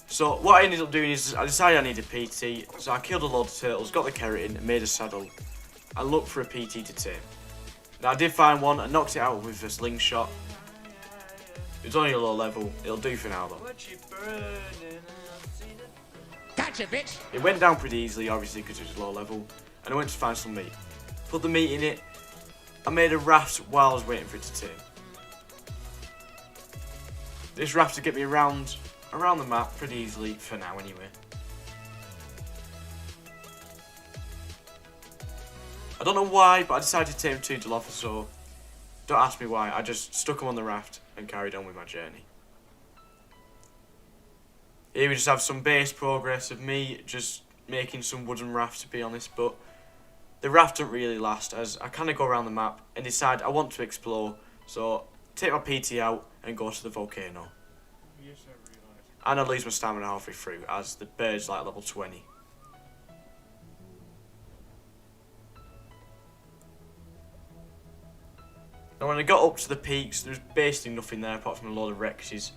Speaker 1: So what I ended up doing is I decided I needed a PT, so I killed a load of turtles, got the keratin, and made a saddle. I looked for a PT to tame. Now I did find one, I knocked it out with a slingshot. It was only a low level, it'll do for now though.
Speaker 4: Gotcha, bitch!
Speaker 1: It went down pretty easily, obviously, because it was low level, and I went to find some meat. Put the meat in it, I made a raft while I was waiting for it to tame. This raft will get me around the map pretty easily, for now anyway. I don't know why, but I decided to tame 2 Dilophosaur. Don't ask me why, I just stuck them on the raft and carried on with my journey. Here we just have some base progress of me just making some wooden raft, to be honest, but the raft don't really last as I kind of go around the map and decide I want to explore, so take my PT out and go to the volcano.
Speaker 2: Yes, I realise.
Speaker 1: And I lose my stamina halfway through as the bird's like level 20. Now when I got up to the peaks, there was basically nothing there apart from a load of Rexes.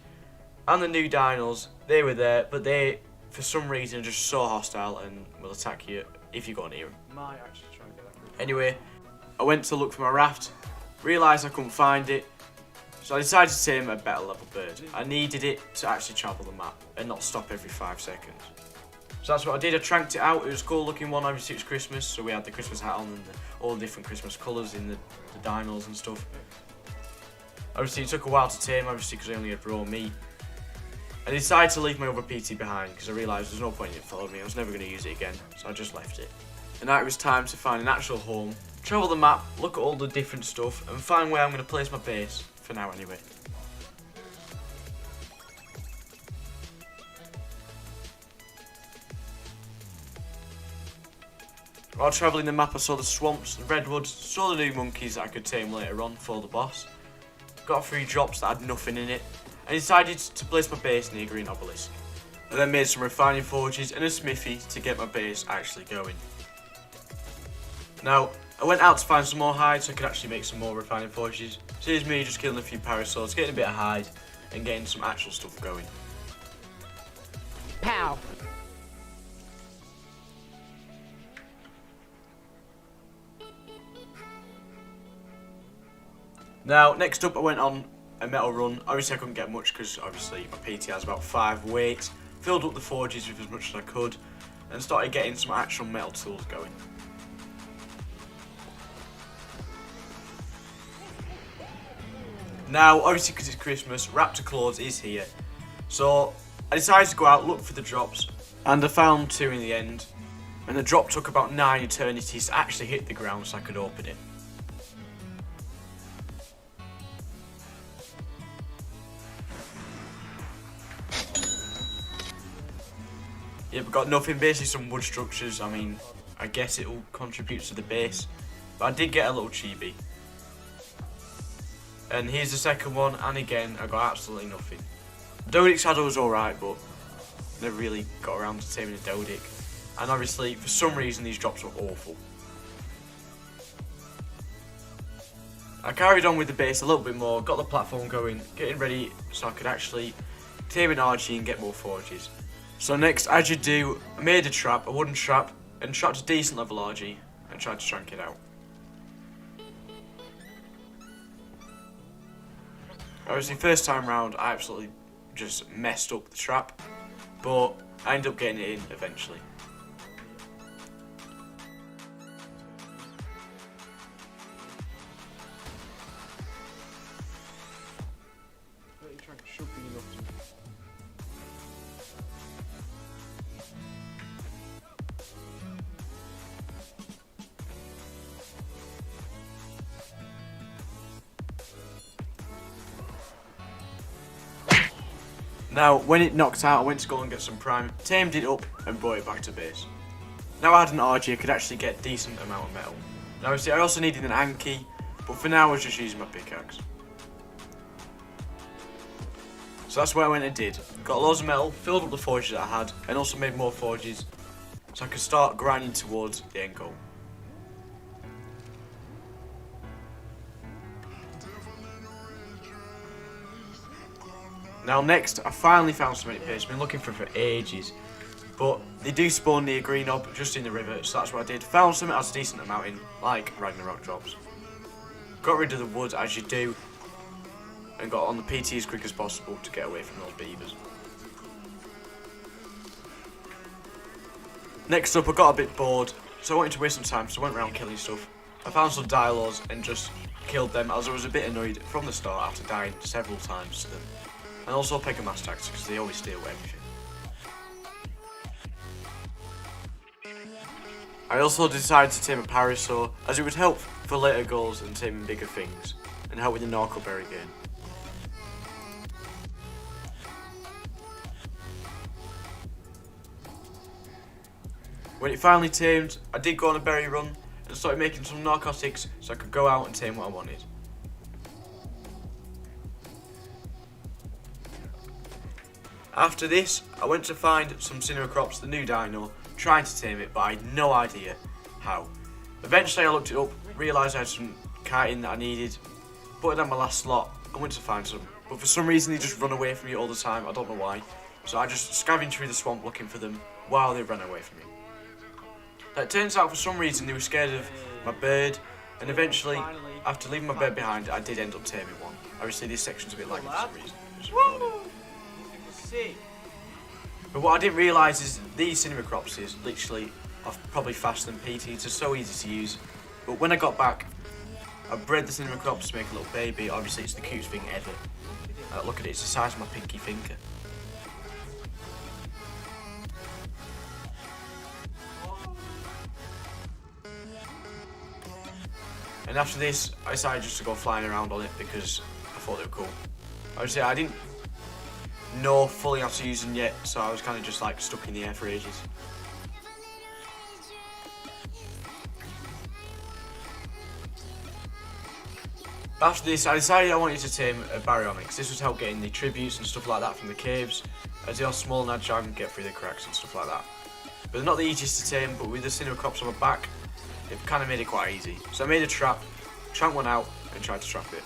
Speaker 1: And the new dinos, they were there, but they, for some reason, are just so hostile and will attack you if you go near them.
Speaker 2: Might actually try and get that group.
Speaker 1: Anyway, I went to look for my raft, realised I couldn't find it, so I decided to tame a better level bird. I needed it to actually travel the map and not stop every 5 seconds. So that's what I did, I tranked it out, it was a cool looking one, obviously it was Christmas, so we had the Christmas hat on and all the different Christmas colours in the dinos and stuff. Obviously it took a while to tame, obviously because I only had raw meat. I decided to leave my other PT behind because I realised there's no point in it following me, I was never going to use it again, so I just left it. And now it was time to find an actual home, travel the map, look at all the different stuff, and find where I'm going to place my base, for now anyway. While travelling the map I saw the swamps, the redwoods, saw the new monkeys that I could tame later on for the boss. Got 3 drops that had nothing in it, and decided to place my base near Green Obelisk. I then made some refining forges and a smithy to get my base actually going. Now, I went out to find some more hide so I could actually make some more refining forges. So here's me just killing a few parasaurs, getting a bit of hide, and getting some actual stuff going.
Speaker 4: Pow!
Speaker 1: Now, next up I went on a metal run. Obviously I couldn't get much because obviously my PT has about 5 weights. Filled up the forges with as much as I could and started getting some actual metal tools going. Now, obviously because it's Christmas, Raptor Claws is here. So I decided to go out, look for the drops, and I found 2 in the end. And the drop took about 9 eternities to actually hit the ground so I could open it. Yeah, we've got nothing, basically some wood structures. I mean, I guess it will contribute to the base. But I did get a little chibi. And here's the second one, and again I got absolutely nothing. Dodic saddle was alright, but never really got around to taming a Dodic. And obviously, for some reason, these drops were awful. I carried on with the base a little bit more, got the platform going, getting ready so I could actually tame an RG and get more forges. So next, as you do, I made a trap, a wooden trap, and trapped a decent level RG, and tried to trank it out. Obviously, first time round, I absolutely just messed up the trap, but I ended up getting it in eventually. Now, when it knocked out, I went to go and get some prime, tamed it up, and brought it back to base. Now I had an RG, I could actually get a decent amount of metal. Now obviously I also needed an Anki, but for now I was just using my pickaxe. So that's what I went and did. Got loads of metal, filled up the forges that I had, and also made more forges, so I could start grinding towards the end goal. Now next, I finally found some paste. I've been looking for it for ages. But they do spawn near Green Ob, just in the river, so that's what I did. Found something that's a decent amount in, like Ragnarok drops. Got rid of the wood, as you do, and got on the PT as quick as possible to get away from those beavers. Next up, I got a bit bored, so I wanted to waste some time, so I went around killing stuff. I found some Dialogs and just killed them, as I was a bit annoyed from the start after dying several times to them. And also Pegamas tags, because they always steal everything. I also decided to tame a Parasaur, as it would help for later goals and taming bigger things, and help with the Norco Berry game. When it finally tamed, I did go on a berry run, and started making some narcotics so I could go out and tame what I wanted. After this, I went to find some Cineracrops, the new dino, trying to tame it, but I had no idea how. Eventually I looked it up, realised I had some chitin that I needed, put it on my last slot, and went to find some. But for some reason they just run away from me all the time, I don't know why. So I just scavenged through the swamp looking for them while they ran away from me. Now, it turns out for some reason they were scared of my bird, and eventually, after leaving my bird behind, I did end up taming one. Obviously this section's a bit laggy for some reason. But what I didn't realise is these Cineracrops literally are probably faster than PT, it's just so easy to use. But when I got back, I bred the Cineracrops to make a little baby. Obviously it's the cutest thing ever. Look at it, it's the size of my pinky finger. And after this, I decided just to go flying around on it because I thought they were cool. Obviously I didn't know fully how to use them yet, so I was kind of just like stuck in the air for ages. After this, I decided I wanted to tame a Baryonyx. This would help getting the tributes and stuff like that from the caves, as they are small and agile and get through the cracks and stuff like that. But they're not the easiest to tame, but with the Cineracrops on my back, they've kind of made it quite easy. So I made a trap, tranked one out, and tried to trap it.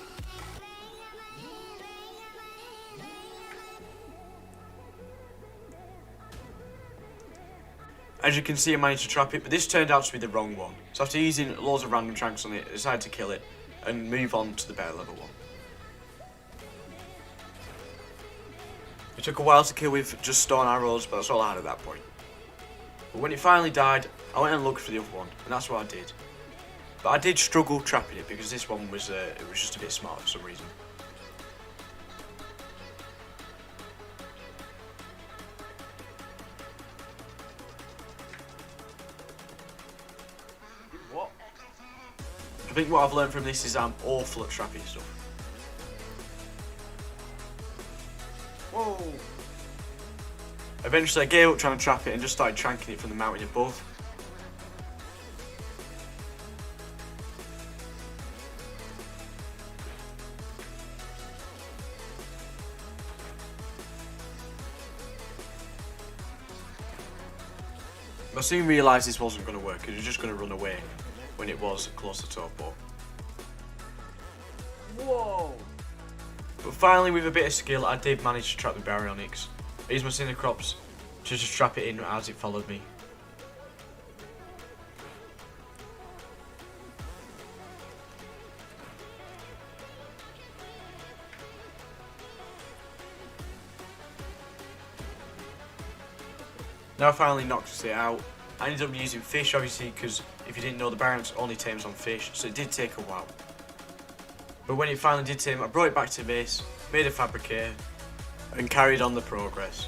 Speaker 1: As you can see, I managed to trap it, but this turned out to be the wrong one. So after using loads of random tranks on it, I decided to kill it and move on to the better level one. It took a while to kill with just stone arrows, but that's all I had at that point. But when it finally died, I went and looked for the other one, and that's what I did. But I did struggle trapping it because this one was it was just a bit smart for some reason.
Speaker 2: What?
Speaker 1: I think what I've learned from this is I'm awful at trapping stuff.
Speaker 2: Whoa!
Speaker 1: Eventually I gave up trying to trap it and just started tranking it from the mountain above. I soon realised this wasn't going to work, it was just going to run away when it was closer to our boat.
Speaker 2: Whoa!
Speaker 1: But finally, with a bit of skill, I did manage to trap the baryonyx. I used my synchrops to just trap it in as it followed me. Now I finally knocked it out. I ended up using fish, obviously, because if you didn't know, the baryonyx only tames on fish, so it did take a while. But when it finally did tame, I brought it back to base, made a fabricator, and carried on the progress.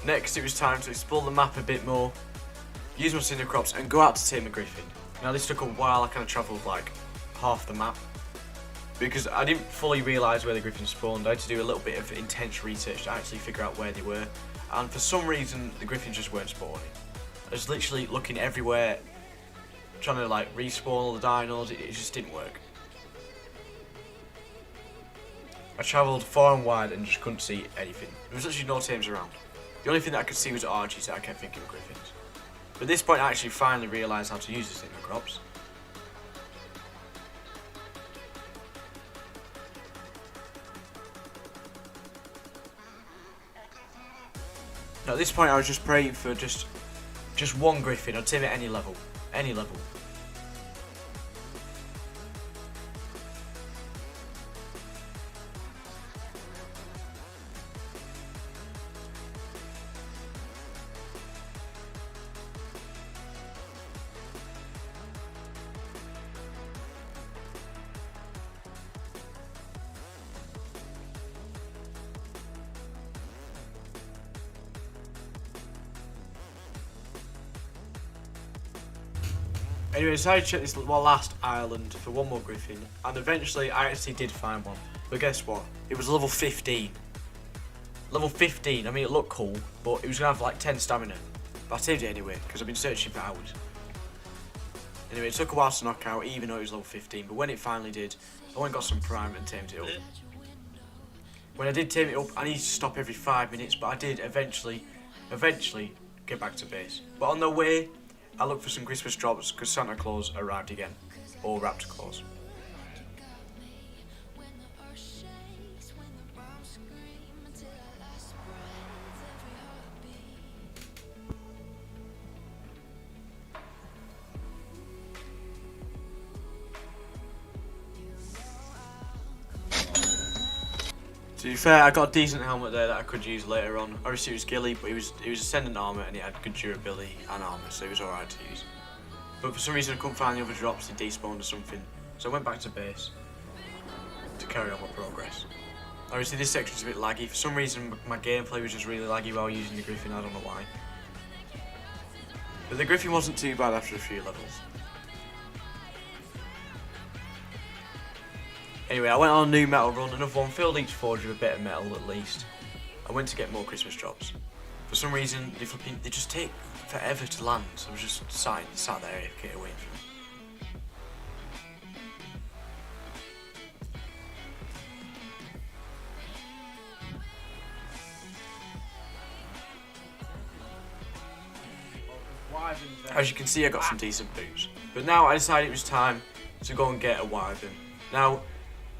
Speaker 1: Next, it was time to explore the map a bit more, use my synchrops, and go out to tame a griffin. Now this took a while, I kind of travelled like half the map, because I didn't fully realise where the griffin spawned. I had to do a little bit of intense research to actually figure out where they were, and for some reason the griffins just weren't spawning. I was literally looking everywhere, trying to like respawn all the dinos, it just didn't work. I travelled far and wide and just couldn't see anything. There was literally no tames around. The only thing that I could see was Argies that I kept thinking of griffins. But at this point I actually finally realised how to use the synchrops. Now at this point I was just praying for just one griffin. I'd tame it any level. Any level. Anyway, I decided to check this last island for one more griffin, and eventually I actually did find one. But guess what? It was level 15. Level 15, I mean it looked cool, but it was going to have like 10 stamina. But I saved it anyway, because I've been searching for hours. Anyway, it took a while to knock out, even though it was level 15, but when it finally did, I went and got some prime and tamed it up. When I did tame it up, I needed to stop every 5 minutes, but I did eventually get back to base. But on the way, I looked for some Christmas drops because Santa Claus arrived again, or Raptor Claus. To be fair, I got a decent helmet there that I could use later on. Obviously it was ghillie, but it was ascendant armour and it had good durability and armour, so it was alright to use. But for some reason I couldn't find the other drops, they despawned or something, so I went back to base to carry on my progress. Obviously this section's a bit laggy. For some reason my gameplay was just really laggy while using the griffin, I don't know why. But the griffin wasn't too bad after a few levels. Anyway, I went on a new metal run, another one, filled each forge with a bit of metal at least. I went to get more Christmas drops. For some reason, they just take forever to land, so I was just sat there AFK waiting for them. As you can see, I got some decent boots. But now I decided it was time to go and get a wyvern. Now,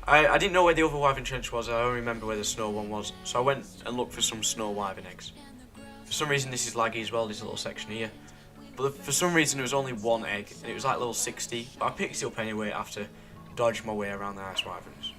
Speaker 1: I didn't know where the other wyvern trench was, I only remember where the snow one was, so I went and looked for some snow wyvern eggs. For some reason this is laggy as well, this little section here. But for some reason there was only one egg, and it was like level 60, but I picked it up anyway after dodging my way around the ice wyverns.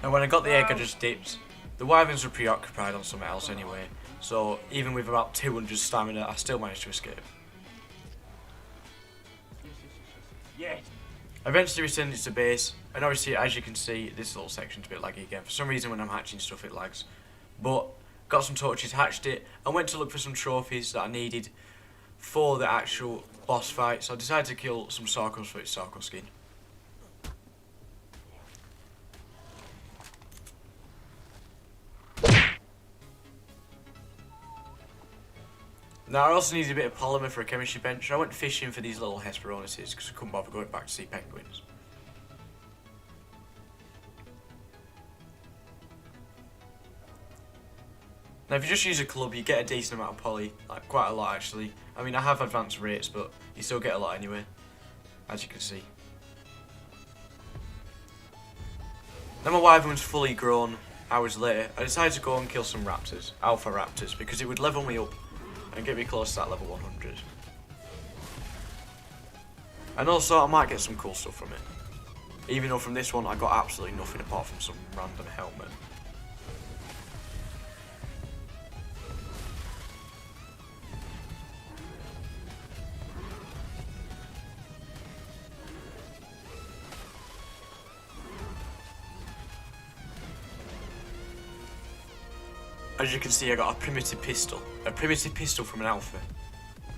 Speaker 1: And when I got the egg, I just dipped. The wyverns were preoccupied on something else anyway, so even with about 200 stamina, I still managed to escape.
Speaker 2: Yes.
Speaker 1: Eventually we send it to base, and obviously as you can see this little section's a bit laggy again. For some reason when I'm hatching stuff it lags. But got some torches, hatched it, and went to look for some trophies that I needed for the actual boss fight. So I decided to kill some Sarkos for its Sarko skin. Now I also needed a bit of polymer for a chemistry bench, so I went fishing for these little Hesperonices because I couldn't bother going back to see penguins. Now if you just use a club you get a decent amount of poly, like quite a lot actually. I mean I have advanced rates but you still get a lot anyway, as you can see. Then my wyvern's fully grown hours later, I decided to go and kill some raptors, alpha raptors, because it would level me up and get me close to that level 100. And also I might get some cool stuff from it. Even though from this one I got absolutely nothing apart from some random helmet. As you can see I got a primitive pistol from an alpha.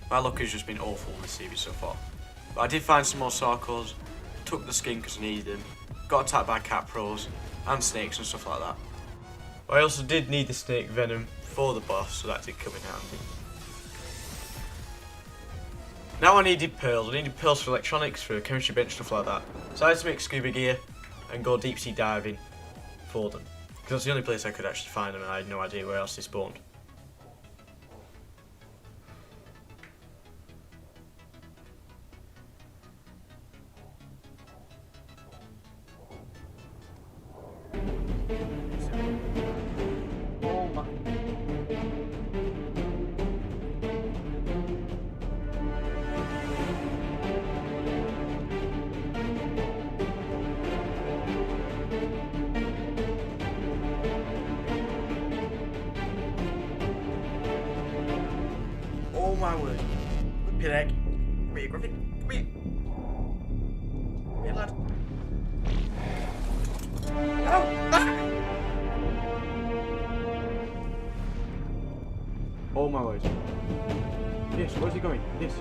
Speaker 1: My luck has just been awful this series so far. But I did find some more Sarkos, took the skin because I needed them, got attacked by cat pros and snakes and stuff like that. But I also did need the snake venom for the boss, so that did come in handy. Now I needed pearls for electronics, for chemistry bench, stuff like that. So I had to make scuba gear and go deep sea diving for them. Because that's the only place I could actually find them and I had no idea where else they spawned.
Speaker 2: Oh my. Oh my word. Pig. Come here, Griffin. Come here. Come here, lad. Oh! Ah! Oh my word. Yes, where's he going? Yes.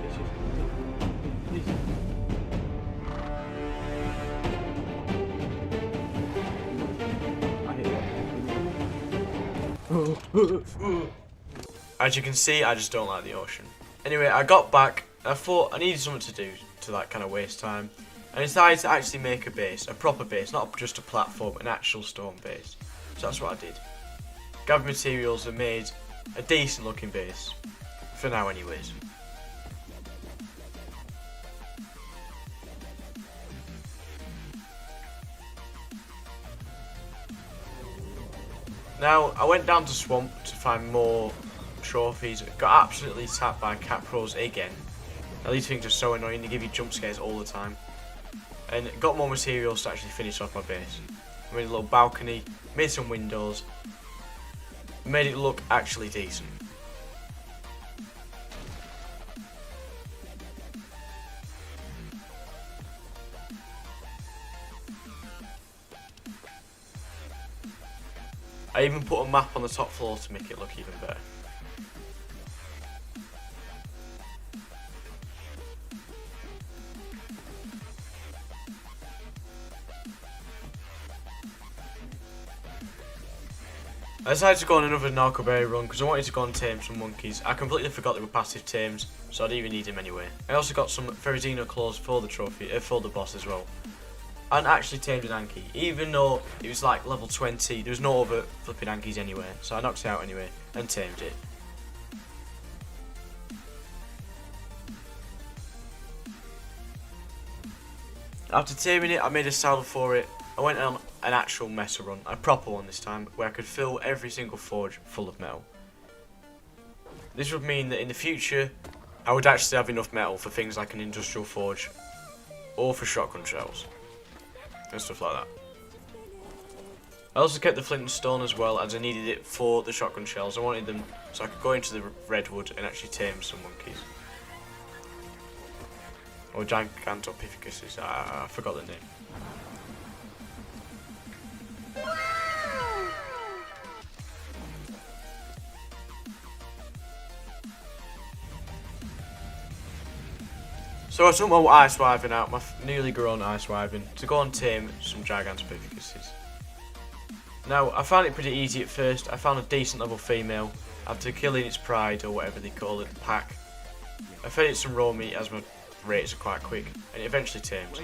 Speaker 2: I hate it.
Speaker 1: As you can see, I just don't like the ocean. Anyway, I got back, and I thought I needed something to do to like kind of waste time. And I decided to actually make a base, a proper base, not just a platform, an actual stone base. So that's what I did. Gathered materials and made a decent looking base. For now anyways. Now, I went down to Swamp to find more trophies. Got absolutely tapped by cat pros again. Now these things are so annoying, they give you jump scares all the time. And got more materials to actually finish off my base. I made a little balcony, made some windows, made it look actually decent. I even put a map on the top floor to make it look even better. I decided to go on another Narcoberry run because I wanted to go and tame some monkeys. I completely forgot they were passive tames, so I didn't even need them anyway. I also got some Ferrozino claws for the trophy, for the boss as well. And actually tamed an Anki, even though it was like level 20, there was no other flipping Ankies anywhere, so I knocked it out anyway and tamed it. After taming it, I made a saddle for it. I went on an actual meta run, a proper one this time, where I could fill every single forge full of metal. This would mean that in the future, I would actually have enough metal for things like an industrial forge, or for shotgun shells, and stuff like that. I also kept the flint and stone as well, as I needed it for the shotgun shells. I wanted them so I could go into the redwood and actually tame some monkeys. Or Gigantopithecus, I forgot the name. So I took my ice wyvern out, my newly grown ice wyvern, to go and tame some Gigantopithecus. Now, I found it pretty easy at first. I found a decent level female after killing its pride, or whatever they call it, pack. I fed it some raw meat as my rates are quite quick, and it eventually tamed.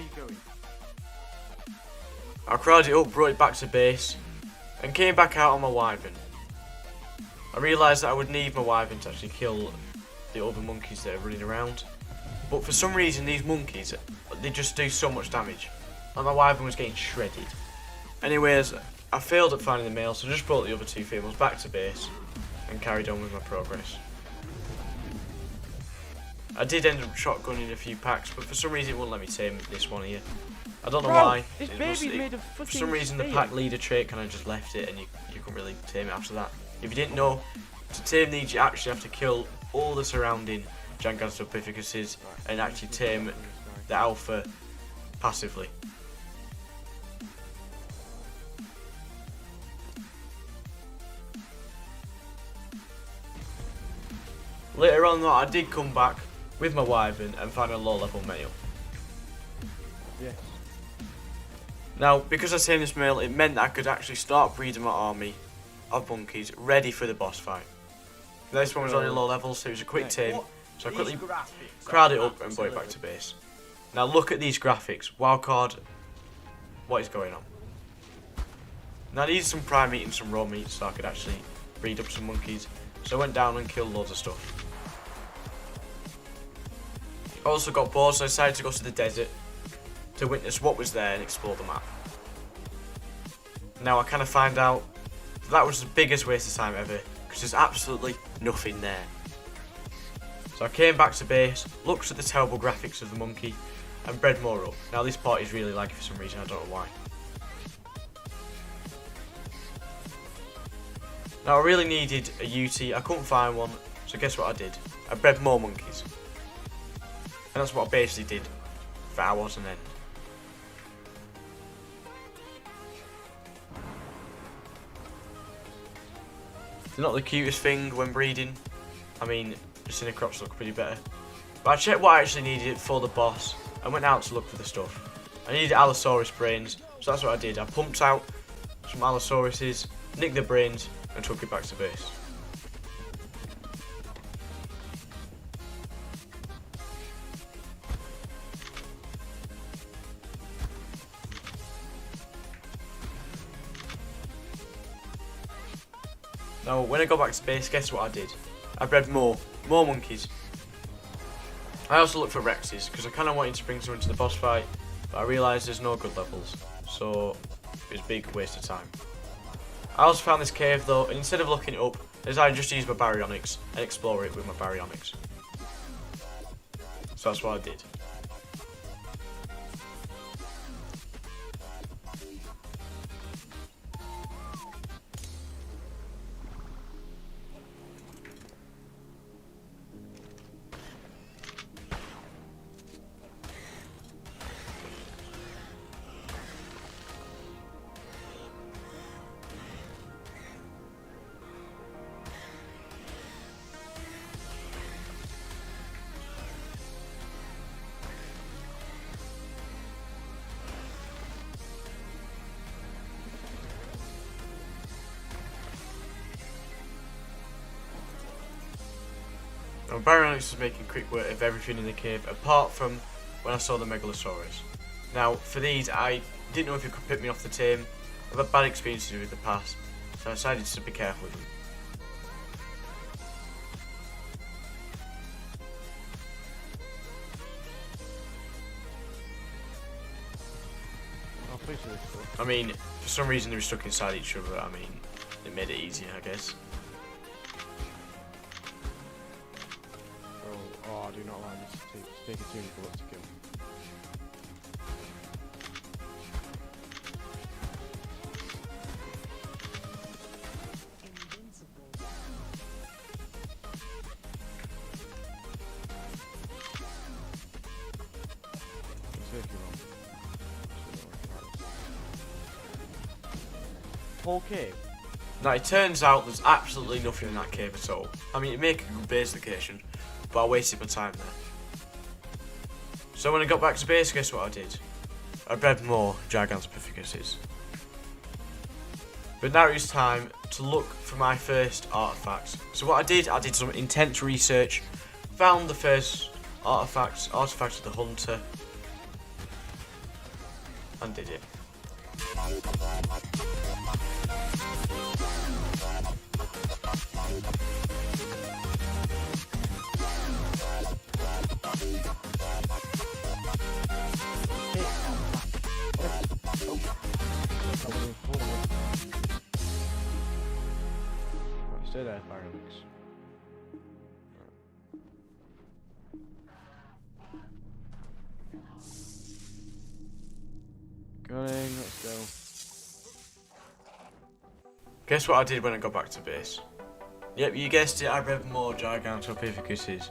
Speaker 1: I crowded it up, brought it back to base, and came back out on my wyvern. I realised that I would need my wyvern to actually kill the other monkeys that are running around. But for some reason these monkeys, they just do so much damage. And my wyvern was getting shredded. Anyways, I failed at finding the male, so I just brought the other two females back to base and carried on with my progress. I did end up shotgunning a few packs, but for some reason it wouldn't let me tame this one here. I don't know why. For some reason the pack leader trait kind of just left it, and you couldn't really tame it after that. If you didn't know, to tame these you actually have to kill all the surrounding Gigantopithecus and actually tame the alpha passively. Later on though, I did come back with my wyvern and find a low level male.
Speaker 2: Yes.
Speaker 1: Now, because I tamed this male, it meant that I could actually start breeding my army of monkeys ready for the boss fight. Now, this one was only low level, so it was a quick tame, so I quickly crowd it up and brought it back to base. Now look at these graphics. Wildcard, what is going on? Now I needed some prime meat and some raw meat so I could actually breed up some monkeys. So I went down and killed loads of stuff. I also got bored, so I decided to go to the desert to witness what was there and explore the map. Now I kind of find out that was the biggest waste of time ever, because there's absolutely nothing there. So I came back to base, looked at the terrible graphics of the monkey, and bred more up. Now this part is really laggy for some reason, I don't know why. Now I really needed a UT, I couldn't find one, so guess what I did? I bred more monkeys. And that's what I basically did for hours on end. They're not the cutest thing when breeding. I mean, the Cinecrops look pretty better. But I checked what I actually needed for the boss and went out to look for the stuff. I needed Allosaurus brains, so that's what I did. I pumped out some Allosauruses, nicked the brains, and took it back to base. Now, when I got back to base, guess what I did? I bred more monkeys. I also looked for Rexes, because I kind of wanted to bring someone to the boss fight, but I realised there's no good levels, so it was a big waste of time. I also found this cave though, and instead of looking it up, I decided just to use my baryonyx and explore it with my baryonyx. So that's what I did. Now, Baryonyx was making quick work of everything in the cave, apart from when I saw the Megalosaurus. Now, for these, I didn't know if it could pick me off the tame. I've had bad experiences with the past, so I decided to be careful with them. I mean, for some reason they were stuck inside each other. I mean, it made it easier, I guess.
Speaker 2: Oh, I do not like this. Take a tune bullet to kill. whole cave?
Speaker 1: Now it turns out there's absolutely nothing in that cave at all. I mean, it'd make a good base location, but I wasted my time there. So when I got back to base, guess what I did? I bred more Gigantopithecus. But now it's time to look for my first artifacts. So what I did some intense research, found the first artifact of the hunter, and did it.
Speaker 2: Stay there, Firelix. Going, let's go.
Speaker 1: Guess what I did when I got back to base? Yep, you guessed it, I bred more Gigantopithecus.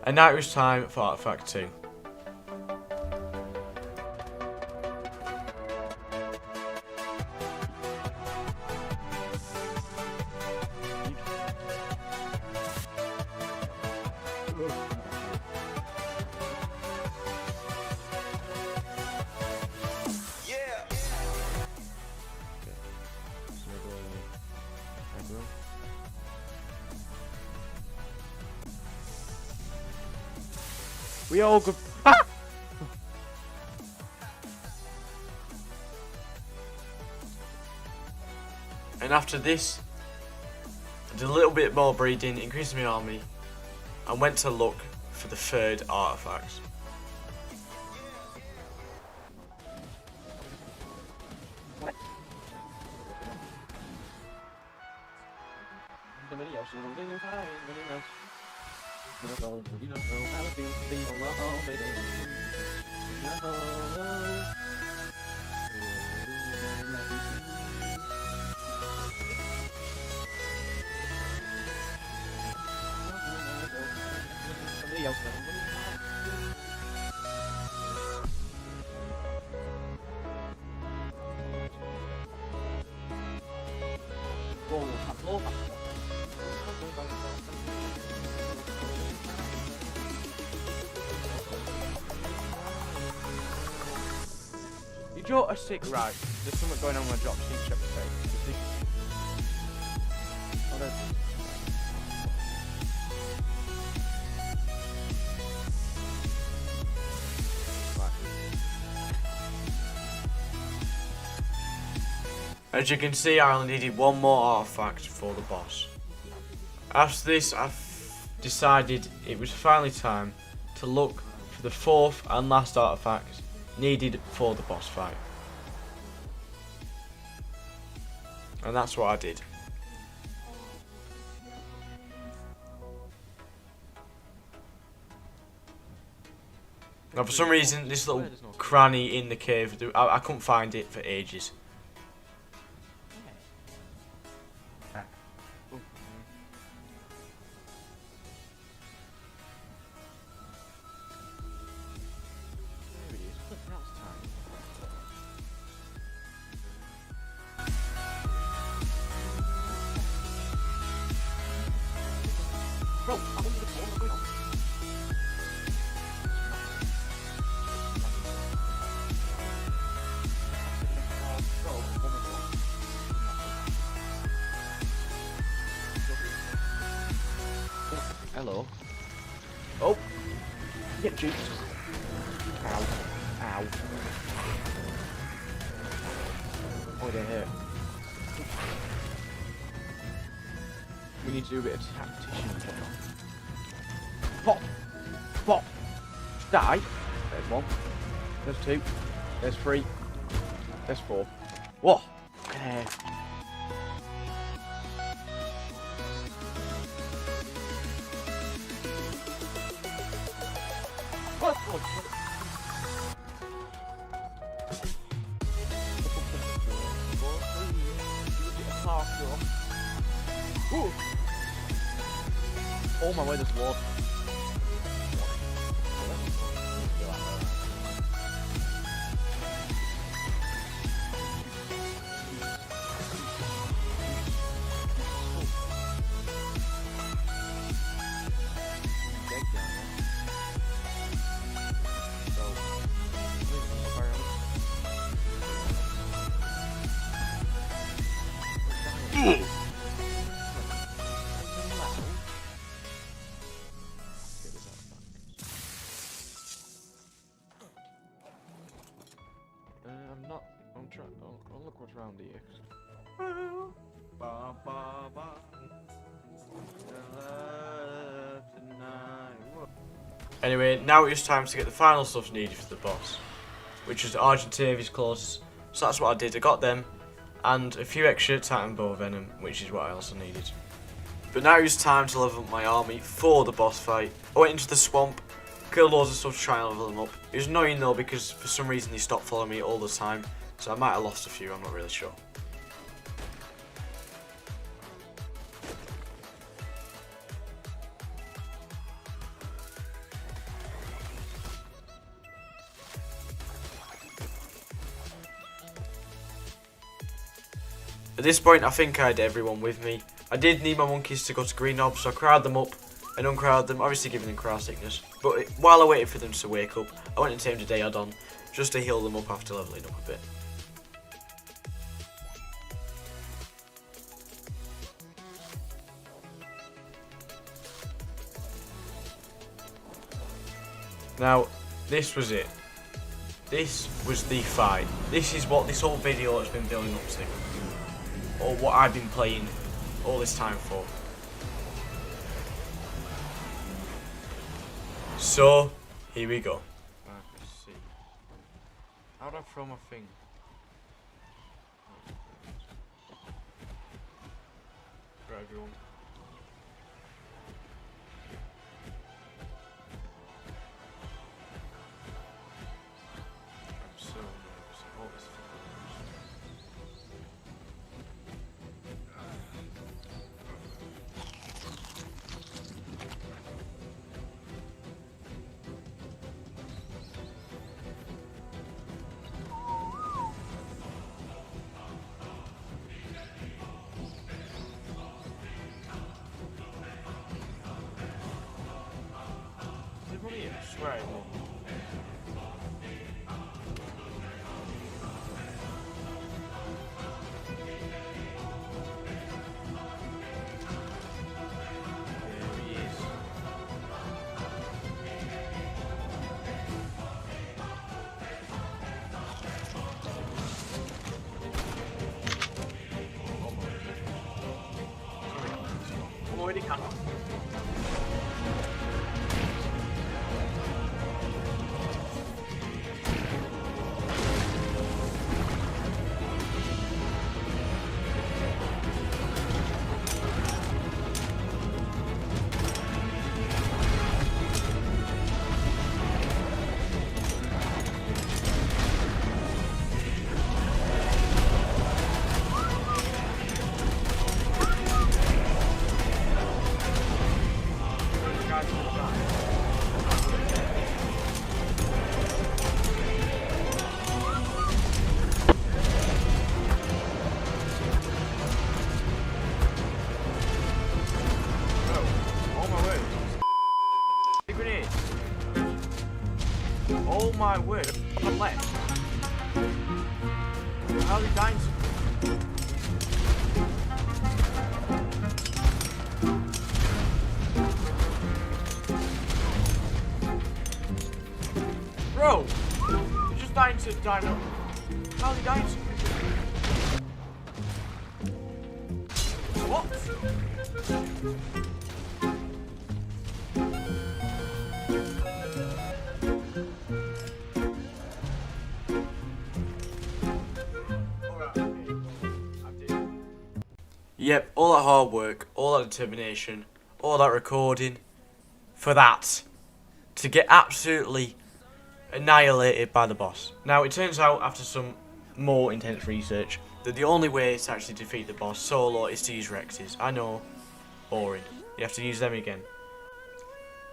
Speaker 1: And now it was time for artifact 2.
Speaker 2: We all go. Ah!
Speaker 1: And after this, I did a little bit more breeding, increased my army, and went to look for the third artifact.
Speaker 2: You draw a sick right. There's something going on when I drop seed check the face. Oh, there's...
Speaker 1: As you can see, I only needed one more artifact for the boss. After this, I've decided it was finally time to look for the fourth and last artifact needed for the boss fight. And that's what I did. Now for some reason, this little cranny in the cave, I couldn't find it for ages.
Speaker 2: Bro, I want to what's going on. Hello. Oh! Get juked. Ow. Ow. Oh, they're here. We need to do a bit of tactician. Pop! Pop! Die! There's one. There's two. There's three. There's four. Whoa! Okay. What? Ooh. Oh my way, there's water. I'm not. I'm trying. Oh, look what's around here. Ba ba ba.
Speaker 1: Anyway, now it's time to get the final stuff needed for the boss, which is Argentina of his claws. So that's what I did. I got them, and a few extra Titan Bow Venom, which is what I also needed. But now it's time to level up my army for the boss fight. I went into the swamp, killed loads of stuff to try and level them up. It was annoying though because for some reason they stopped following me all the time, so I might have lost a few, I'm not really sure. At this point I think I had everyone with me. I did need my monkeys to go to green knobs, so I crowded them up and uncrowded them, obviously giving them crowd sickness. But while I waited for them to wake up, I went and tamed a Daeodon just to heal them up after leveling up a bit. Now, this was it. This was the fight. This is what this whole video has been building up to. Or what I've been playing all this time for. So, here we go.
Speaker 2: Let's see. How do I throw my thing? For everyone. I'm so nervous. All this everybody, I swear I will. There he is. Come on, he can't. Oh my word, I'm left. How are they dying? Bro, you're just dying to dino. How are they dying? What?
Speaker 1: Yep, all that hard work, all that determination, all that recording, for that, to get absolutely annihilated by the boss. Now, it turns out, after some more intense research, that the only way to actually defeat the boss solo is to use Rexes. I know, boring. You have to use them again.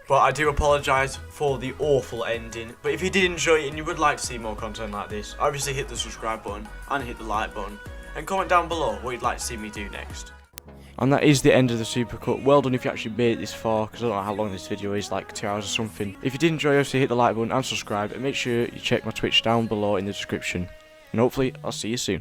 Speaker 1: But I do apologise for the awful ending. But if you did enjoy it and you would like to see more content like this, obviously hit the subscribe button and hit the like button. And comment down below what you'd like to see me do next. And that is the end of the supercut. Well done if you actually made it this far, because I don't know how long this video is, like 2 hours or something. If you did enjoy, obviously hit the like button and subscribe, and make sure you check my Twitch down below in the description. And hopefully, I'll see you soon.